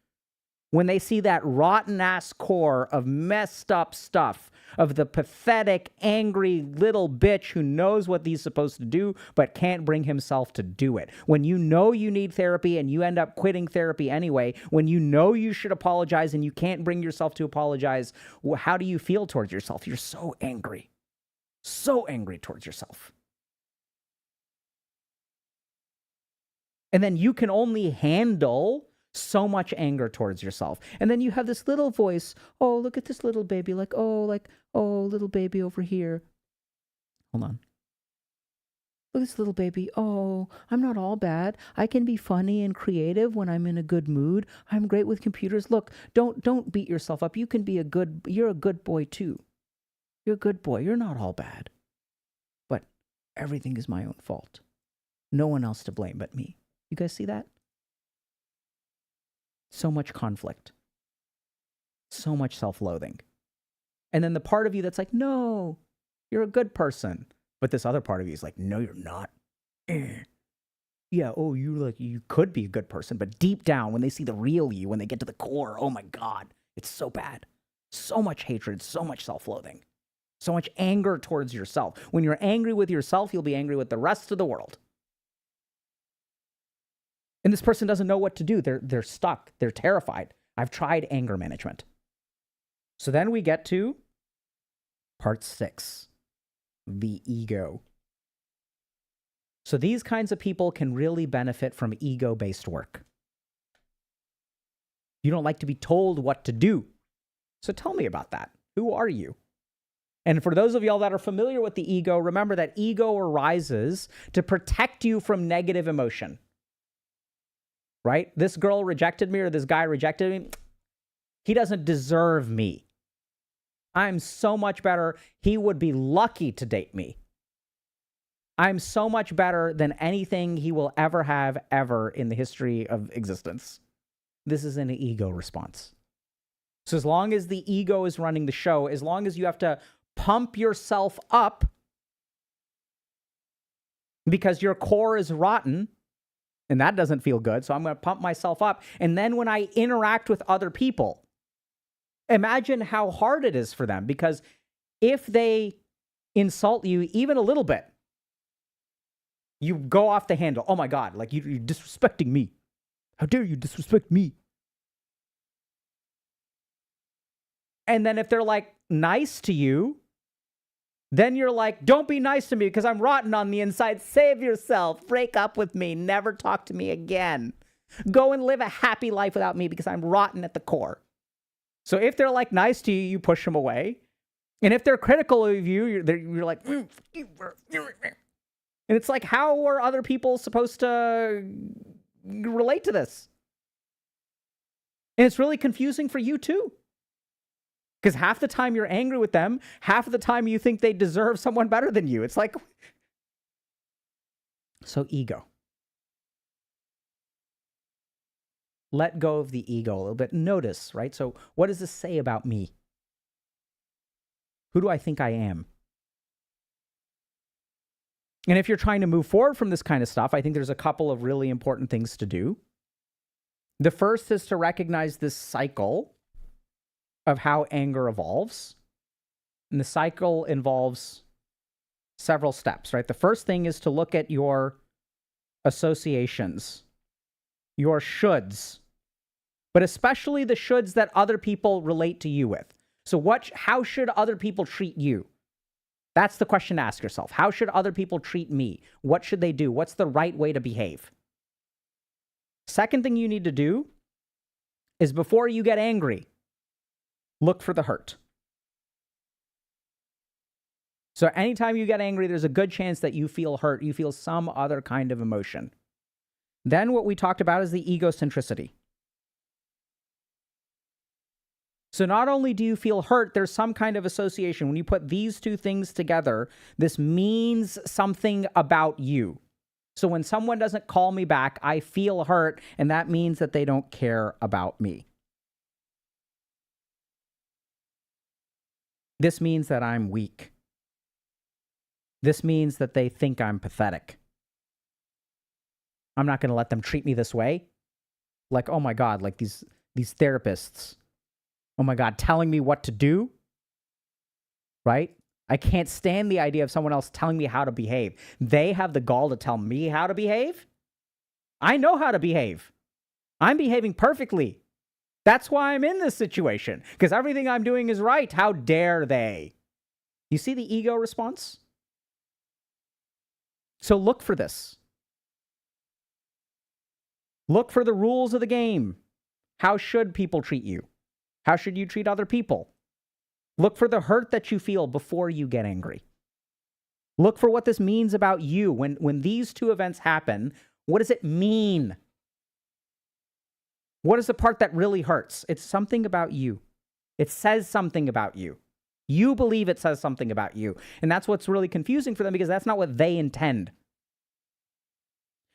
when they see that rotten-ass core of messed up stuff, of the pathetic, angry little bitch who knows what he's supposed to do but can't bring himself to do it. When you know you need therapy and you end up quitting therapy anyway, when you know you should apologize and you can't bring yourself to apologize, how do you feel towards yourself? You're so angry. So angry towards yourself. And then you can only handle so much anger towards yourself. And then you have this little voice, oh, look at this little baby, oh, little baby over here. Hold on. Look at this little baby. Oh, I'm not all bad. I can be funny and creative when I'm in a good mood. I'm great with computers. Look, don't beat yourself up. You're a good boy too. You're a good boy. You're not all bad. But everything is my own fault. No one else to blame but me. You guys see that? So much conflict. So much self-loathing. And then the part of you that's like, no, you're a good person. But this other part of you is like, no, you're not. Yeah, oh, you could be a good person. But deep down, when they see the real you, when they get to the core, oh my God, it's so bad. So much hatred, so much self-loathing. So much anger towards yourself. When you're angry with yourself, you'll be angry with the rest of the world. And this person doesn't know what to do. They're stuck. They're terrified. I've tried anger management. So then we get to part 6, the ego. So these kinds of people can really benefit from ego-based work. You don't like to be told what to do. So tell me about that. Who are you? And for those of y'all that are familiar with the ego, remember that ego arises to protect you from negative emotion. Right? This girl rejected me or this guy rejected me. He doesn't deserve me. I'm so much better. He would be lucky to date me. I'm so much better than anything he will ever have ever in the history of existence. This is an ego response. So as long as the ego is running the show, as long as you have to pump yourself up because your core is rotten, and that doesn't feel good, so I'm going to pump myself up. And then when I interact with other people, imagine how hard it is for them. Because if they insult you even a little bit, you go off the handle. Oh my God, like you're disrespecting me. How dare you disrespect me? And then if they're like nice to you, then you're like, don't be nice to me because I'm rotten on the inside. Save yourself. Break up with me. Never talk to me again. Go and live a happy life without me because I'm rotten at the core. So if they're like nice to you, you push them away. And if they're critical of you, you're like, and it's like, how are other people supposed to relate to this? And it's really confusing for you too. Because half the time you're angry with them, half of the time you think they deserve someone better than you. It's like, so ego. Let go of the ego a little bit. Notice, right? So what does this say about me? Who do I think I am? And if you're trying to move forward from this kind of stuff, I think there's a couple of really important things to do. The first is to recognize this cycle of how anger evolves. And the cycle involves several steps, right? The first thing is to look at your associations, your shoulds, but especially the shoulds that other people relate to you with. So how should other people treat you? That's the question to ask yourself. How should other people treat me? What should they do? What's the right way to behave? Second thing you need to do is before you get angry, look for the hurt. So anytime you get angry, there's a good chance that you feel hurt. You feel some other kind of emotion. Then what we talked about is the egocentricity. So not only do you feel hurt, there's some kind of association. When you put these two things together, this means something about you. So when someone doesn't call me back, I feel hurt, and that means that they don't care about me. This means that I'm weak. This means that they think I'm pathetic. I'm not going to let them treat me this way. Like, oh my God, like these therapists. Oh my God, telling me what to do, right? I can't stand the idea of someone else telling me how to behave. They have the gall to tell me how to behave. I know how to behave. I'm behaving perfectly. That's why I'm in this situation, because everything I'm doing is right. How dare they? You see the ego response? So look for this. Look for the rules of the game. How should people treat you? How should you treat other people? Look for the hurt that you feel before you get angry. Look for what this means about you. When these two events happen, what does it mean? What is the part that really hurts? It's something about you. It says something about you. You believe it says something about you. And that's what's really confusing for them, because that's not what they intend.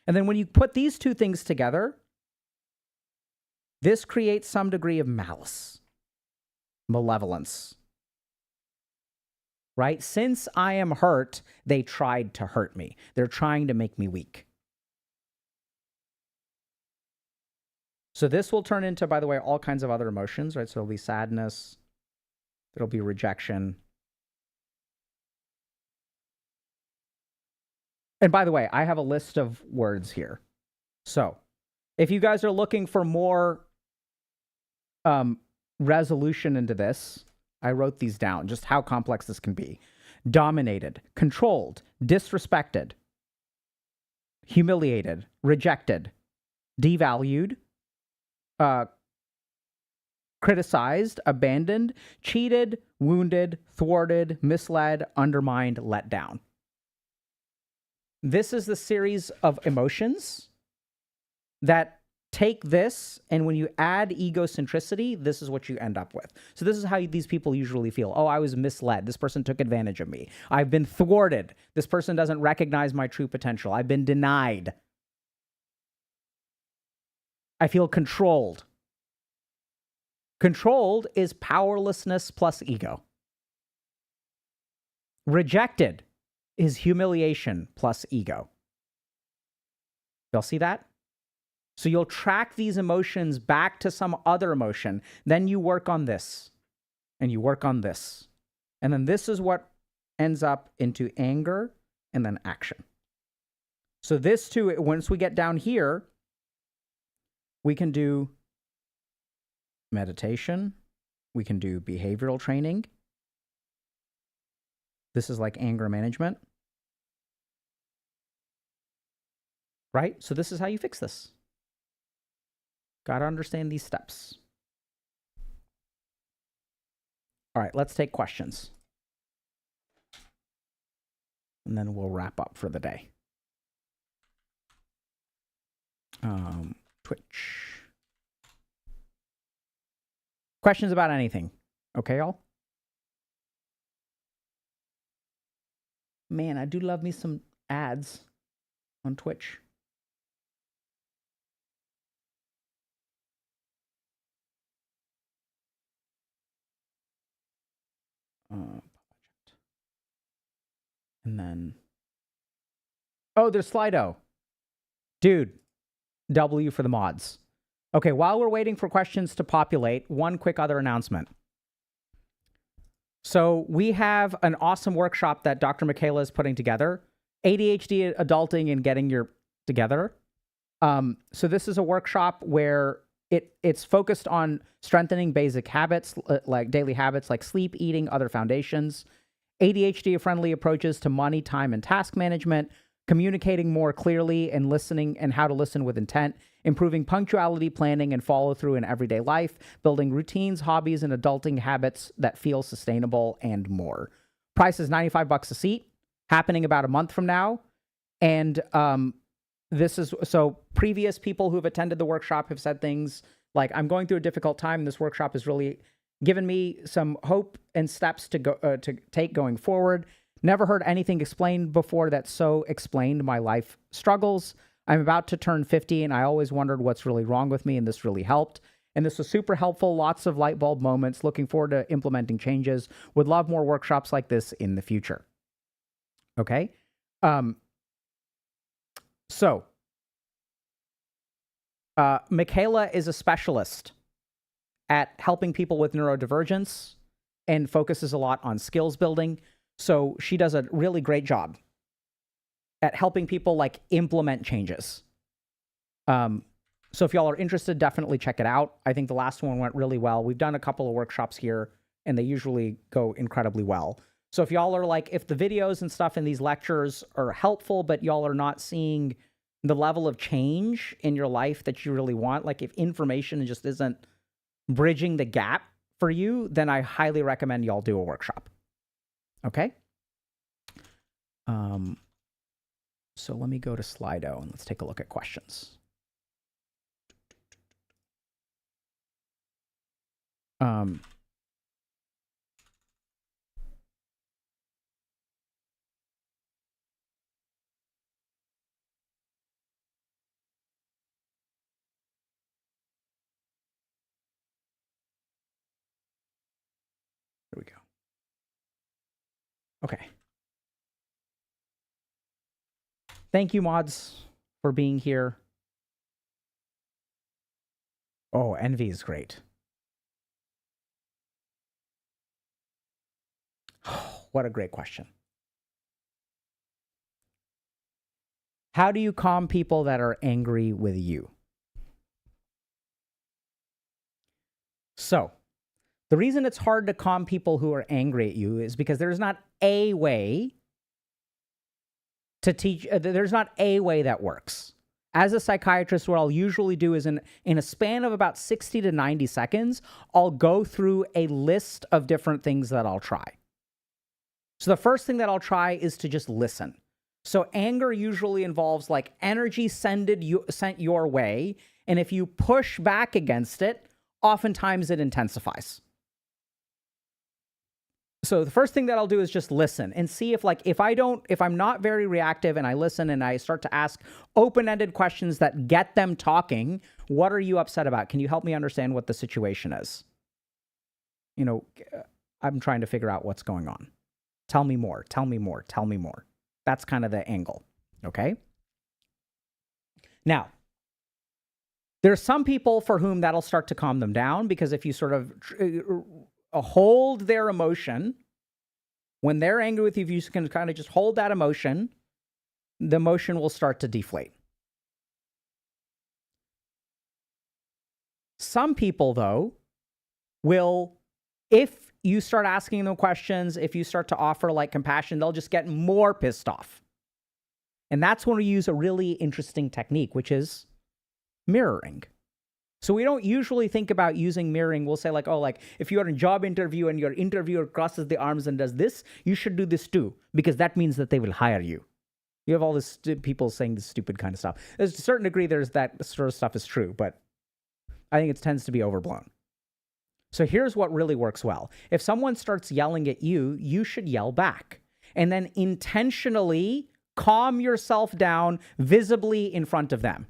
And then when you put these two things together, this creates some degree of malice, malevolence. Right? Since I am hurt, they tried to hurt me. They're trying to make me weak. So this will turn into, by the way, all kinds of other emotions, right? So there'll be sadness, there'll be rejection. And by the way, I have a list of words here. So if you guys are looking for more resolution into this, I wrote these down, just how complex this can be. Dominated, controlled, disrespected, humiliated, rejected, devalued, criticized, abandoned, cheated, wounded, thwarted, misled, undermined, let down. This is the series of emotions that take this, and when you add egocentricity, this is what you end up with. So this is how these people usually feel. Oh, I was misled. This person took advantage of me. I've been thwarted. This person doesn't recognize my true potential. I've been denied. I feel controlled. Controlled is powerlessness plus ego. Rejected is humiliation plus ego. Y'all see that? So you'll track these emotions back to some other emotion. Then you work on this, and you work on this. And then this is what ends up into anger and then action. So this too, once we get down here, we can do meditation. We can do behavioral training. This is like anger management. Right? So this is how you fix this. Got to understand these steps. All right, let's take questions. And then we'll wrap up for the day. Twitch. Questions about anything? Okay, y'all? Man, I do love me some ads on Twitch. And then, oh, there's Slido. Dude, W for the mods. Okay, while we're waiting for questions to populate, one quick other announcement. So we have an awesome workshop that Dr. Michaela is putting together. ADHD adulting and getting your together. So this is a workshop where it's focused on strengthening basic habits, like daily habits like sleep, eating, other foundations, ADHD-friendly approaches to money, time, and task management, communicating more clearly and listening and how to listen with intent, improving punctuality, planning, and follow through in everyday life, building routines, hobbies, and adulting habits that feel sustainable, and more. Price is $95 a seat, happening about a month from now. And this is so previous people who have attended the workshop have said things like, I'm going through a difficult time, and this workshop has really given me some hope and steps to go to take going forward. Never heard anything explained before that so explained my life struggles. I'm about to turn 50, and I always wondered what's really wrong with me, and this really helped. And this was super helpful. Lots of light bulb moments. Looking forward to implementing changes. Would love more workshops like this in the future. Okay. So, Michaela is a specialist at helping people with neurodivergence and focuses a lot on skills building. So she does a really great job at helping people like implement changes. So if y'all are interested, definitely check it out. I think the last one went really well. We've done a couple of workshops here, and they usually go incredibly well. So if y'all are like, if the videos and stuff in these lectures are helpful, but y'all are not seeing the level of change in your life that you really want, like if information just isn't bridging the gap for you, then I highly recommend y'all do a workshop. Okay? So let me go to Slido and let's take a look at questions. Here we go. Okay. Thank you, mods, for being here. Oh, envy is great. What a great question. How do you calm people that are angry with you? So, the reason it's hard to calm people who are angry at you is because there's not a way to teach, there's not a way that works. As a psychiatrist, what I'll usually do is in a span of about 60 to 90 seconds, I'll go through a list of different things that I'll try. So the first thing that I'll try is to just listen. So anger usually involves like energy sent your way, and if you push back against it, oftentimes it intensifies. So the first thing that I'll do is just listen and see if I'm not very reactive and I listen and I start to ask open-ended questions that get them talking. What are you upset about? Can you help me understand what the situation is? You know, I'm trying to figure out what's going on. Tell me more, tell me more, tell me more. That's kind of the angle, okay? Now, there's some people for whom that'll start to calm them down, because if you sort of hold their emotion, when they're angry with you, if you can kind of just hold that emotion, the emotion will start to deflate. Some people, though, will, if you start asking them questions, if you start to offer like compassion, they'll just get more pissed off. And that's when we use a really interesting technique, which is mirroring. So we don't usually think about using mirroring. We'll say like, oh, like if you're in a job interview and your interviewer crosses the arms and does this, you should do this too, because that means that they will hire you. You have all this people saying this stupid kind of stuff. There's a certain degree, there's that sort of stuff is true, but I think it tends to be overblown. So here's what really works well. If someone starts yelling at you, you should yell back. And then intentionally calm yourself down visibly in front of them.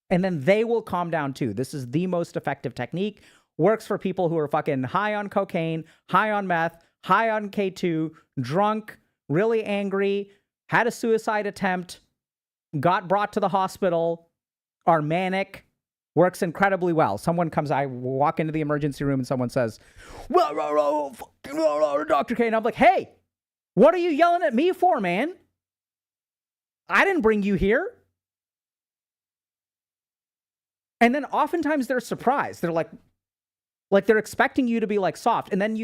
And then they will calm down too. This is the most effective technique. Works for people who are fucking high on cocaine, high on meth, high on K2, drunk, really angry, had a suicide attempt, got brought to the hospital, are manic. Works incredibly well. I walk into the emergency room and someone says, Dr. K. And I'm like, hey, what are you yelling at me for, man? I didn't bring you here. And then oftentimes they're surprised. They're like they're expecting you to be like soft. And then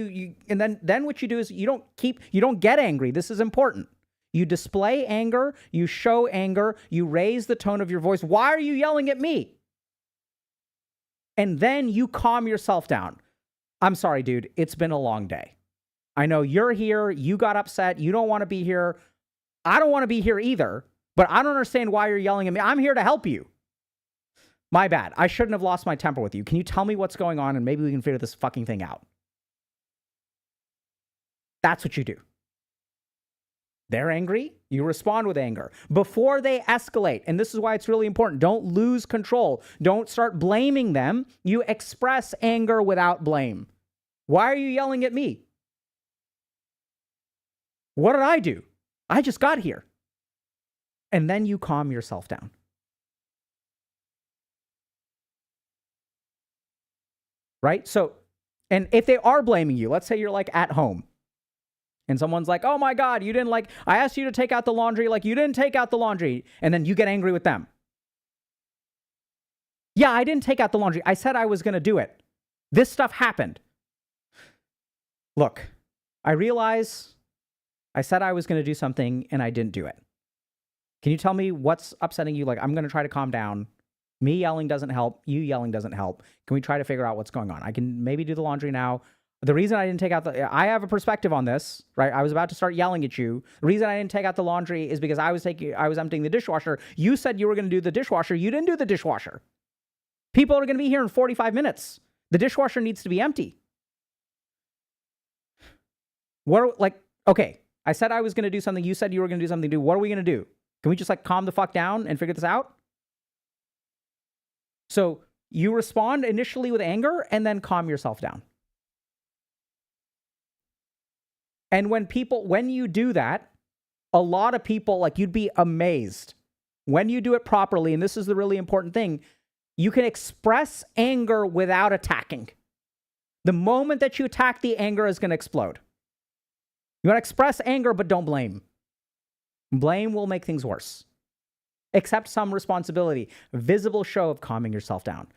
then what you do is you don't get angry. This is important. You display anger, you show anger, you raise the tone of your voice. Why are you yelling at me? And then you calm yourself down. I'm sorry, dude. It's been a long day. I know you're here. You got upset. You don't want to be here. I don't want to be here either, but I don't understand why you're yelling at me. I'm here to help you. My bad. I shouldn't have lost my temper with you. Can you tell me what's going on and maybe we can figure this fucking thing out? That's what you do. They're angry. You respond with anger before they escalate. And this is why it's really important. Don't lose control. Don't start blaming them. You express anger without blame. Why are you yelling at me? What did I do? I just got here. And then you calm yourself down. Right? So, and if they are blaming you, let's say you're like at home and someone's like, oh my God, you didn't I asked you to take out the laundry, like you didn't take out the laundry. And then you get angry with them. Yeah, I didn't take out the laundry. I said I was going to do it. This stuff happened. Look, I realize I said I was going to do something and I didn't do it. Can you tell me what's upsetting you? Like, I'm going to try to calm down. Me yelling doesn't help. You yelling doesn't help. Can we try to figure out what's going on? I can maybe do the laundry now. The reason I didn't take out I have a perspective on this, right? I was about to start yelling at you. The reason I didn't take out the laundry is because I was emptying the dishwasher. You said you were going to do the dishwasher. You didn't do the dishwasher. People are going to be here in 45 minutes. The dishwasher needs to be empty. Okay, I said I was going to do something. You said you were going to do something. What are we going to do? Can we just calm the fuck down and figure this out? So you respond initially with anger and then calm yourself down. And when you do that, a lot of people, you'd be amazed. When you do it properly, and this is the really important thing, you can express anger without attacking. The moment that you attack, the anger is going to explode. You want to express anger, but don't blame. Blame will make things worse. Accept some responsibility. A visible show of calming yourself down.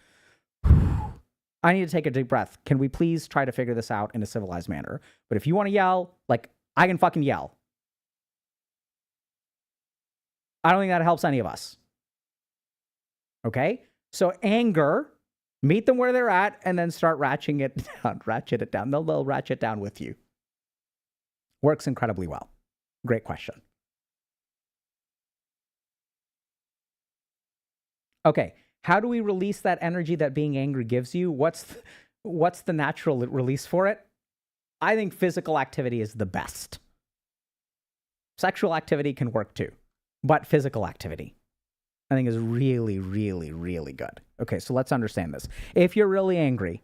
I need to take a deep breath. Can we please try to figure this out in a civilized manner? But if you want to yell, I can fucking yell. I don't think that helps any of us. Okay? So anger, meet them where they're at, and then start ratchet it down. They'll ratchet down with you. Works incredibly well. Great question. Okay. How do we release that energy that being angry gives you? What's the natural release for it? I think physical activity is the best. Sexual activity can work too, but physical activity, I think, is really, really, really good. Okay, so let's understand this. If you're really angry,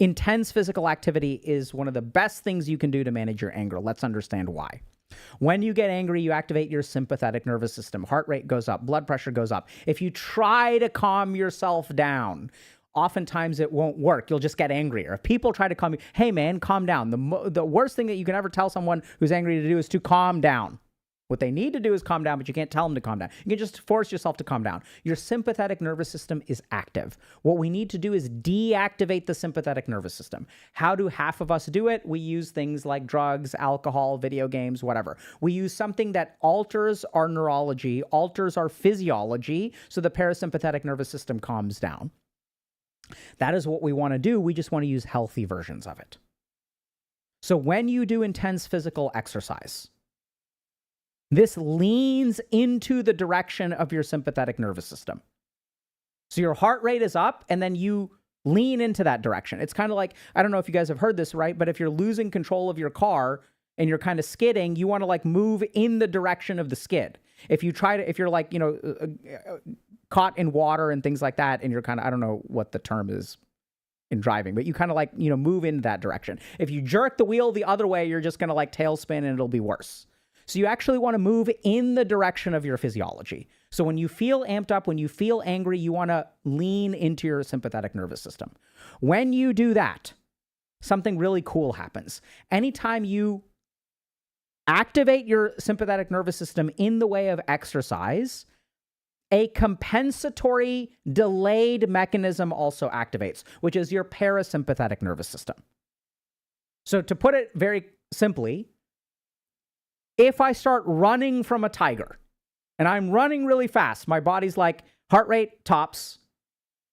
intense physical activity is one of the best things you can do to manage your anger. Let's understand why. When you get angry, you activate your sympathetic nervous system. Heart rate goes up. Blood pressure goes up. If you try to calm yourself down, oftentimes it won't work. You'll just get angrier. If people try to calm you, hey man, calm down. The worst thing that you can ever tell someone who's angry to do is to calm down. What they need to do is calm down, but you can't tell them to calm down. You can just force yourself to calm down. Your sympathetic nervous system is active. What we need to do is deactivate the sympathetic nervous system. How do half of us do it? We use things like drugs, alcohol, video games, whatever. We use something that alters our neurology, alters our physiology, so the parasympathetic nervous system calms down. That is what we want to do. We just want to use healthy versions of it. So when you do intense physical exercise, this leans into the direction of your sympathetic nervous system. So your heart rate is up, and then you lean into that direction. It's kind of like, I don't know if you guys have heard this, right? But if you're losing control of your car and you're kind of skidding, you want to move in the direction of the skid. If you're caught in water and things like that, and you're kind of, I don't know what the term is in driving, but you kind of move in that direction. If you jerk the wheel the other way, you're just going to tailspin and it'll be worse. So you actually want to move in the direction of your physiology. So when you feel amped up, when you feel angry, you want to lean into your sympathetic nervous system. When you do that, something really cool happens. Anytime you activate your sympathetic nervous system in the way of exercise, a compensatory delayed mechanism also activates, which is your parasympathetic nervous system. So to put it very simply, if I start running from a tiger and I'm running really fast, my body's like heart rate tops,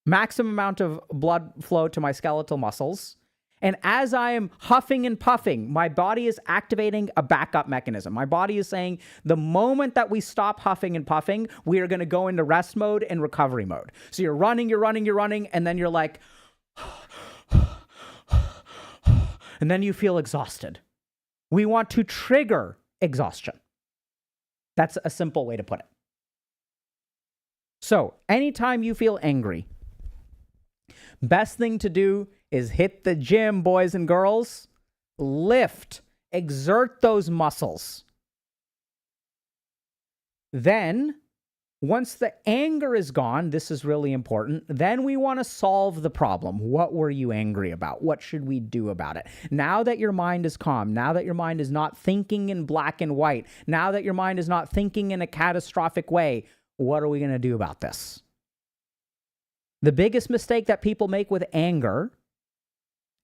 maximum amount of blood flow to my skeletal muscles. And as I am huffing and puffing, my body is activating a backup mechanism. My body is saying the moment that we stop huffing and puffing, we are going to go into rest mode and recovery mode. So you're running, and then you're like, and then you feel exhausted. We want to trigger exhaustion. That's a simple way to put it. So anytime you feel angry, best thing to do is hit the gym, boys and girls. Lift, exert those muscles. Then, once the anger is gone, this is really important, then we want to solve the problem. What were you angry about? What should we do about it? Now that your mind is calm, now that your mind is not thinking in black and white, now that your mind is not thinking in a catastrophic way, what are we going to do about this? The biggest mistake that people make with anger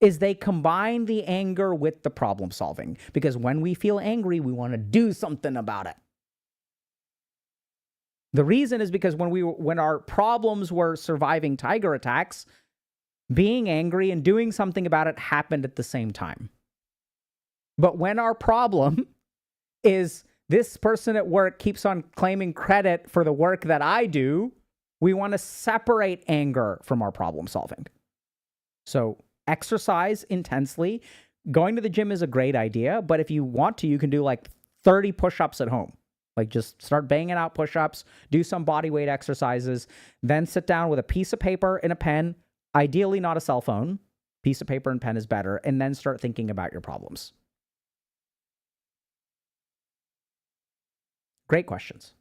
is they combine the anger with the problem solving. Because when we feel angry, we want to do something about it. The reason is because when our problems were surviving tiger attacks, being angry and doing something about it happened at the same time. But when our problem is this person at work keeps on claiming credit for the work that I do, we want to separate anger from our problem solving. So exercise intensely. Going to the gym is a great idea, but if you want to, you can do like 30 push-ups at home. Like just start banging out push-ups, do some body weight exercises, then sit down with a piece of paper and a pen, ideally not a cell phone. Piece of paper and pen is better, and then start thinking about your problems. Great questions.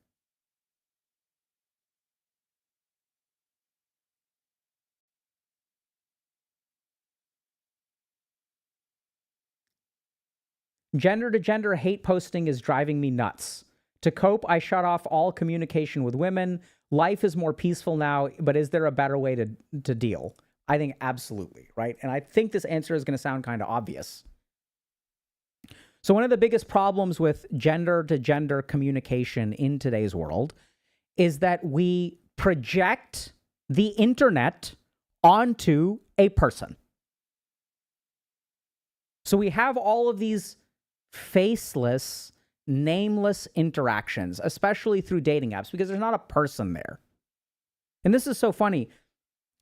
Gender to gender hate posting is driving me nuts. To cope, I shut off all communication with women. Life is more peaceful now, but is there a better way to deal? I think absolutely, right? And I think this answer is going to sound kind of obvious. So one of the biggest problems with gender to gender communication in today's world is that we project the internet onto a person. So we have all of these faceless, nameless interactions, especially through dating apps, because there's not a person there. And this is so funny.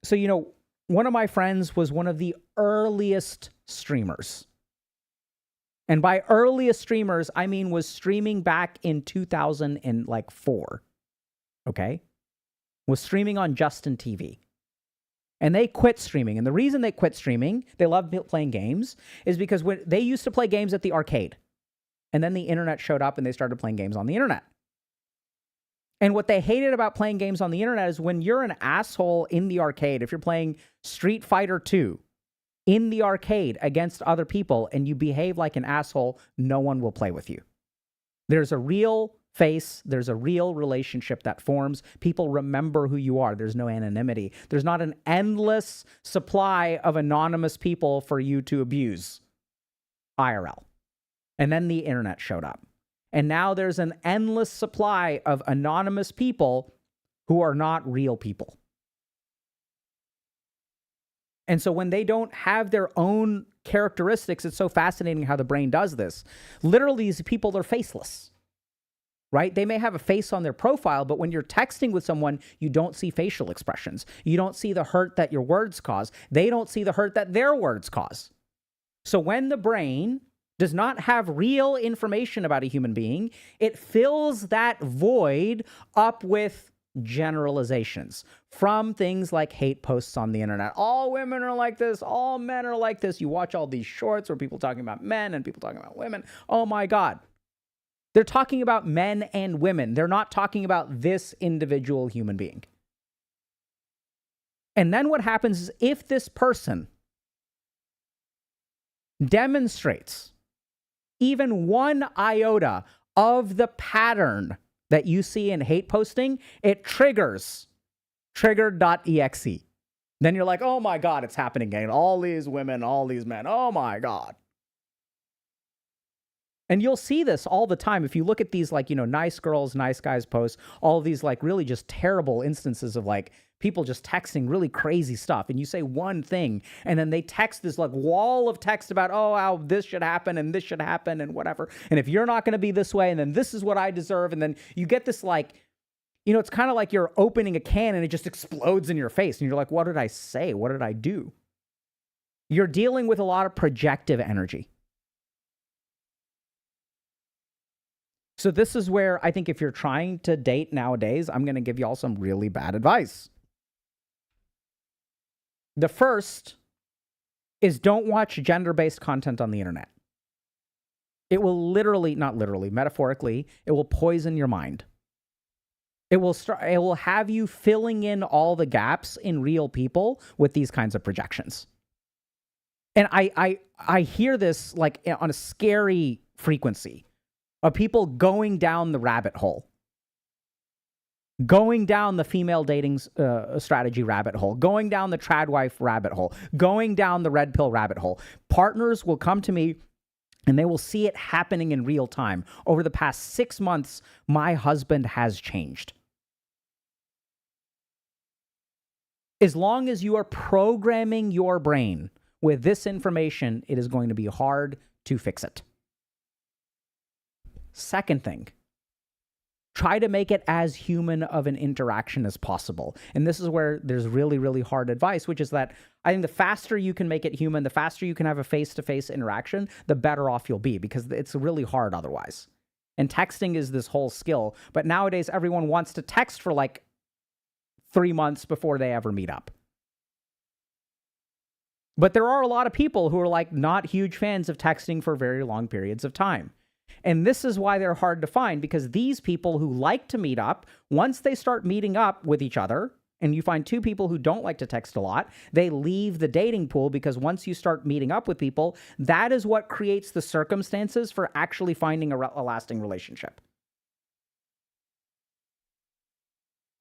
So, one of my friends was one of the earliest streamers. And by earliest streamers, I mean was streaming back in 2004. Okay? Was streaming on Justin TV. And they quit streaming. And the reason they quit streaming, they loved playing games, is because when they used to play games at the arcade. And then the internet showed up and they started playing games on the internet. And what they hated about playing games on the internet is when you're an asshole in the arcade, if you're playing Street Fighter 2 in the arcade against other people and you behave like an asshole, no one will play with you. There's a real face, there's a real relationship that forms. People remember who you are. There's no anonymity. There's not an endless supply of anonymous people for you to abuse. IRL. And then the internet showed up. And now there's an endless supply of anonymous people who are not real people. And so when they don't have their own characteristics, it's so fascinating how the brain does this. Literally, these people are faceless, right? They may have a face on their profile, but when you're texting with someone, you don't see facial expressions. You don't see the hurt that your words cause. They don't see the hurt that their words cause. So when the brain does not have real information about a human being, it fills that void up with generalizations from things like hate posts on the internet. All women are like this. All men are like this. You watch all these shorts where people talking about men and people talking about women. Oh my God. They're talking about men and women. They're not talking about this individual human being. And then what happens is if this person demonstrates even one iota of the pattern that you see in hate posting, it triggers trigger.exe. Then you're like, oh my God, it's happening again. All these women, all these men. Oh my God. And you'll see this all the time. If you look at these, like, nice girls, nice guys posts, all of these, like, really just terrible instances of, like, people just texting really crazy stuff. And you say one thing, and then they text this, like, wall of text about, oh, how this should happen and this should happen and whatever. And if you're not going to be this way, and then this is what I deserve. And then you get this, like, it's kind of like you're opening a can and it just explodes in your face. And you're like, what did I say? What did I do? You're dealing with a lot of projective energy. So this is where I think if you're trying to date nowadays, I'm going to give you all some really bad advice. The first is don't watch gender-based content on the internet. It will literally, not literally, metaphorically, it will poison your mind. It will have you filling in all the gaps in real people with these kinds of projections. And I hear this like on a scary frequency of people going down the rabbit hole, going down the female dating strategy rabbit hole, going down the trad wife rabbit hole, going down the red pill rabbit hole. Partners will come to me and they will see it happening in real time. Over the past 6 months, my husband has changed. As long as you are programming your brain with this information, it is going to be hard to fix it. Second thing, try to make it as human of an interaction as possible. And this is where there's really, really hard advice, which is that I think the faster you can make it human, the faster you can have a face-to-face interaction, the better off you'll be, because it's really hard otherwise. And texting is this whole skill. But nowadays, everyone wants to text for like 3 months before they ever meet up. But there are a lot of people who are like not huge fans of texting for very long periods of time. And this is why they're hard to find, because these people who like to meet up, once they start meeting up with each other, and you find two people who don't like to text a lot, they leave the dating pool, because once you start meeting up with people, that is what creates the circumstances for actually finding a lasting relationship.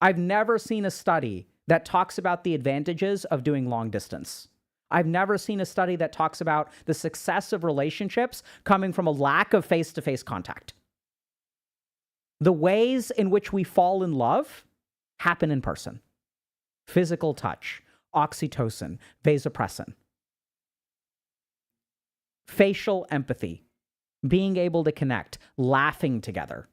I've never seen a study that talks about the advantages of doing long distance. I've never seen a study that talks about the success of relationships coming from a lack of face-to-face contact. The ways in which we fall in love happen in person. Physical touch, oxytocin, vasopressin, facial empathy, being able to connect, laughing together.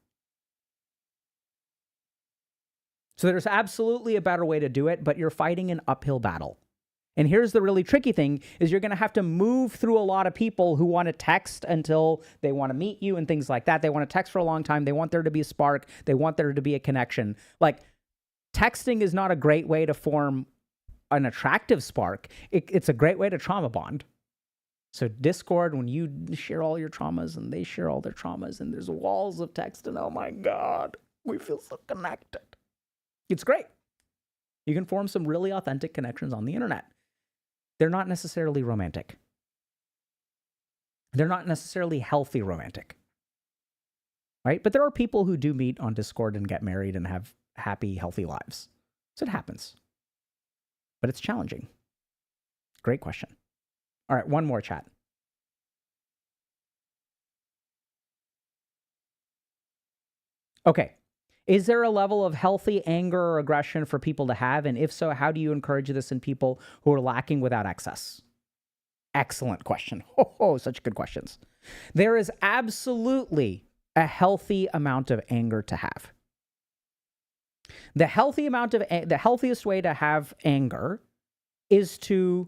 So there's absolutely a better way to do it, but you're fighting an uphill battle. And here's the really tricky thing, is you're going to have to move through a lot of people who want to text until they want to meet you and things like that. They want to text for a long time. They want there to be a spark. They want there to be a connection. Like, texting is not a great way to form an attractive spark. It's a great way to trauma bond. So Discord, when you share all your traumas and they share all their traumas and there's walls of text and oh my God, we feel so connected. It's great. You can form some really authentic connections on the internet. They're not necessarily romantic. They're not necessarily healthy romantic, right? But there are people who do meet on Discord and get married and have happy, healthy lives. So it happens. But it's challenging. Great question. All right, one more chat. Okay. Is there a level of healthy anger or aggression for people to have? And if so, how do you encourage this in people who are lacking without excess? Excellent question. Oh, such good questions. There is absolutely a healthy amount of anger to have. The healthiest way to have anger is to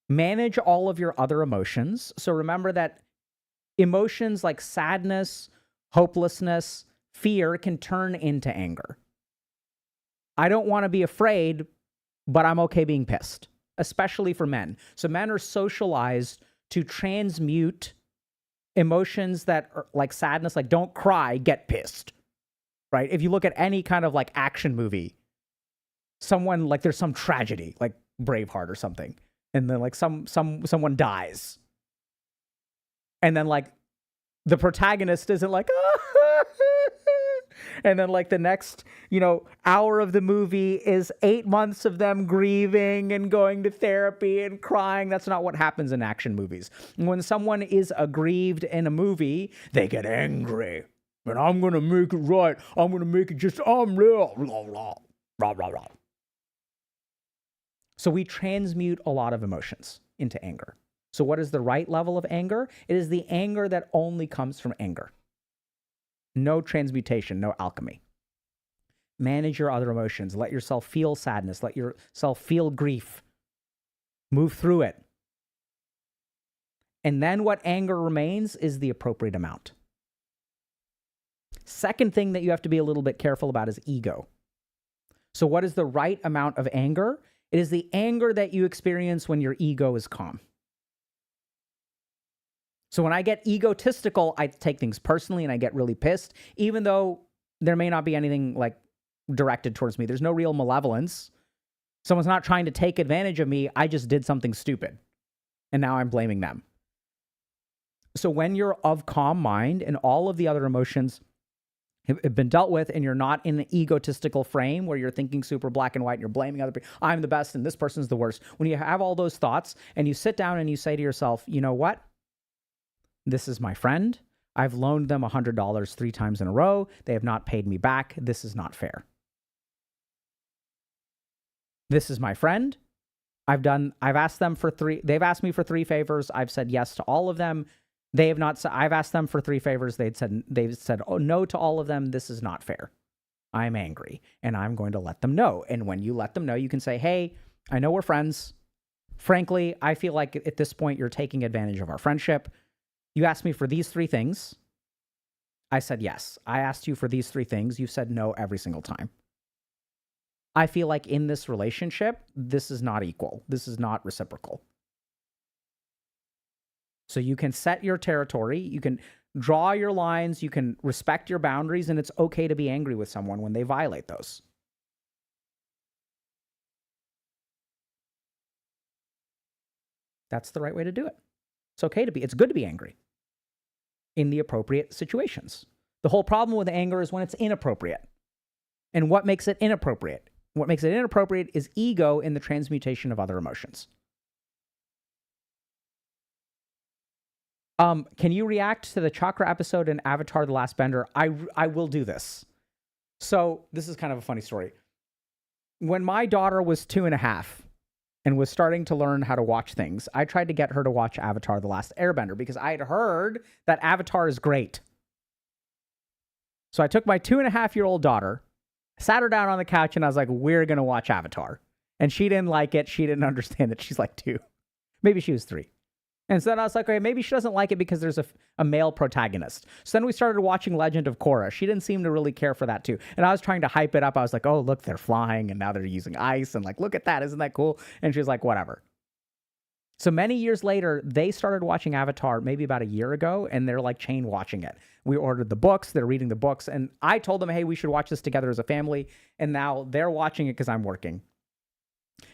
manage all of your other emotions. So remember that emotions like sadness, hopelessness, fear can turn into anger. I don't want to be afraid, but I'm okay being pissed, especially for men. So men are socialized to transmute emotions that are like sadness, like don't cry, get pissed, right? If you look at any kind of like action movie, someone like there's some tragedy, like Braveheart or something, and then like someone dies, and then like the protagonist isn't like, And then like the next, hour of the movie is 8 months of them grieving and going to therapy and crying. That's not what happens in action movies. When someone is aggrieved in a movie, they get angry. And I'm going to make it right. I'm going to make it just, blah, blah, blah, blah, blah, blah. So we transmute a lot of emotions into anger. So what is the right level of anger? It is the anger that only comes from anger. No transmutation, no alchemy. Manage your other emotions. Let yourself feel sadness. Let yourself feel grief. Move through it. And then what anger remains is the appropriate amount. Second thing that you have to be a little bit careful about is ego. So what is the right amount of anger? It is the anger that you experience when your ego is calm. So when I get egotistical, I take things personally and I get really pissed, even though there may not be anything like directed towards me. There's no real malevolence. Someone's not trying to take advantage of me. I just did something stupid. And now I'm blaming them. So when you're of calm mind and all of the other emotions have been dealt with and you're not in an egotistical frame where you're thinking super black and white and you're blaming other people, I'm the best and this person's the worst. When you have all those thoughts and you sit down and you say to yourself, you know what? This is my friend. I've loaned them $100 3 times in a row. They have not paid me back. This is not fair. This is my friend. I've asked them for 3. They've asked me for 3 favors. I've said yes to all of them. They have not. I've asked them for 3 favors. They've said no to all of them. This is not fair. I'm angry and I'm going to let them know. And when you let them know, you can say, hey, I know we're friends. Frankly, I feel like at this point you're taking advantage of our friendship. You asked me for these 3 things. I said yes. I asked you for these 3 things. You said no every single time. I feel like in this relationship, this is not equal. This is not reciprocal. So you can set your territory. You can draw your lines. You can respect your boundaries. And it's okay to be angry with someone when they violate those. That's the right way to do it. It's good to be angry in the appropriate situations. The whole problem with anger is when it's inappropriate. And what makes it inappropriate? What makes it inappropriate is ego in the transmutation of other emotions. Can you react to the chakra episode in Avatar: The Last Bender? I will do this. So this is kind of a funny story. When my daughter was 2.5 and was starting to learn how to watch things, I tried to get her to watch Avatar: The Last Airbender because I had heard that Avatar is great. So I took my 2.5-year-old daughter, sat her down on the couch, and I was like, we're going to watch Avatar. And she didn't like it. She didn't understand it. She's like 2. Maybe she was 3. And so then I was like, okay, maybe she doesn't like it because there's a male protagonist. So then we started watching Legend of Korra. She didn't seem to really care for that too. And I was trying to hype it up. I was like, oh, look, they're flying and now they're using ice. And like, look at that. Isn't that cool? And she was like, whatever. So many years later, they started watching Avatar maybe about a year ago, and they're like chain watching it. We ordered the books. They're reading the books. And I told them, hey, we should watch this together as a family. And now they're watching it because I'm working.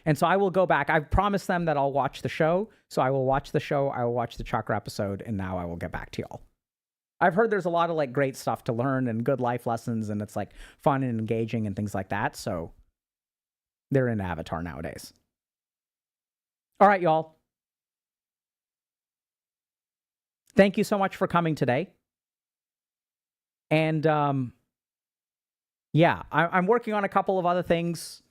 And so I will go back. I've promised them that I'll watch the show. So I will watch the show. I will watch the chakra episode. And now I will get back to y'all. I've heard there's a lot of like great stuff to learn and good life lessons. And it's like fun and engaging and things like that. So they're in Avatar nowadays. All right, y'all. Thank you so much for coming today. And yeah, I'm working on a couple of other things.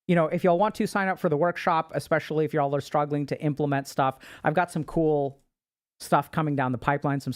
You know, if y'all want to sign up for the workshop, especially if y'all are struggling to implement stuff, I've got some cool stuff coming down the pipeline, some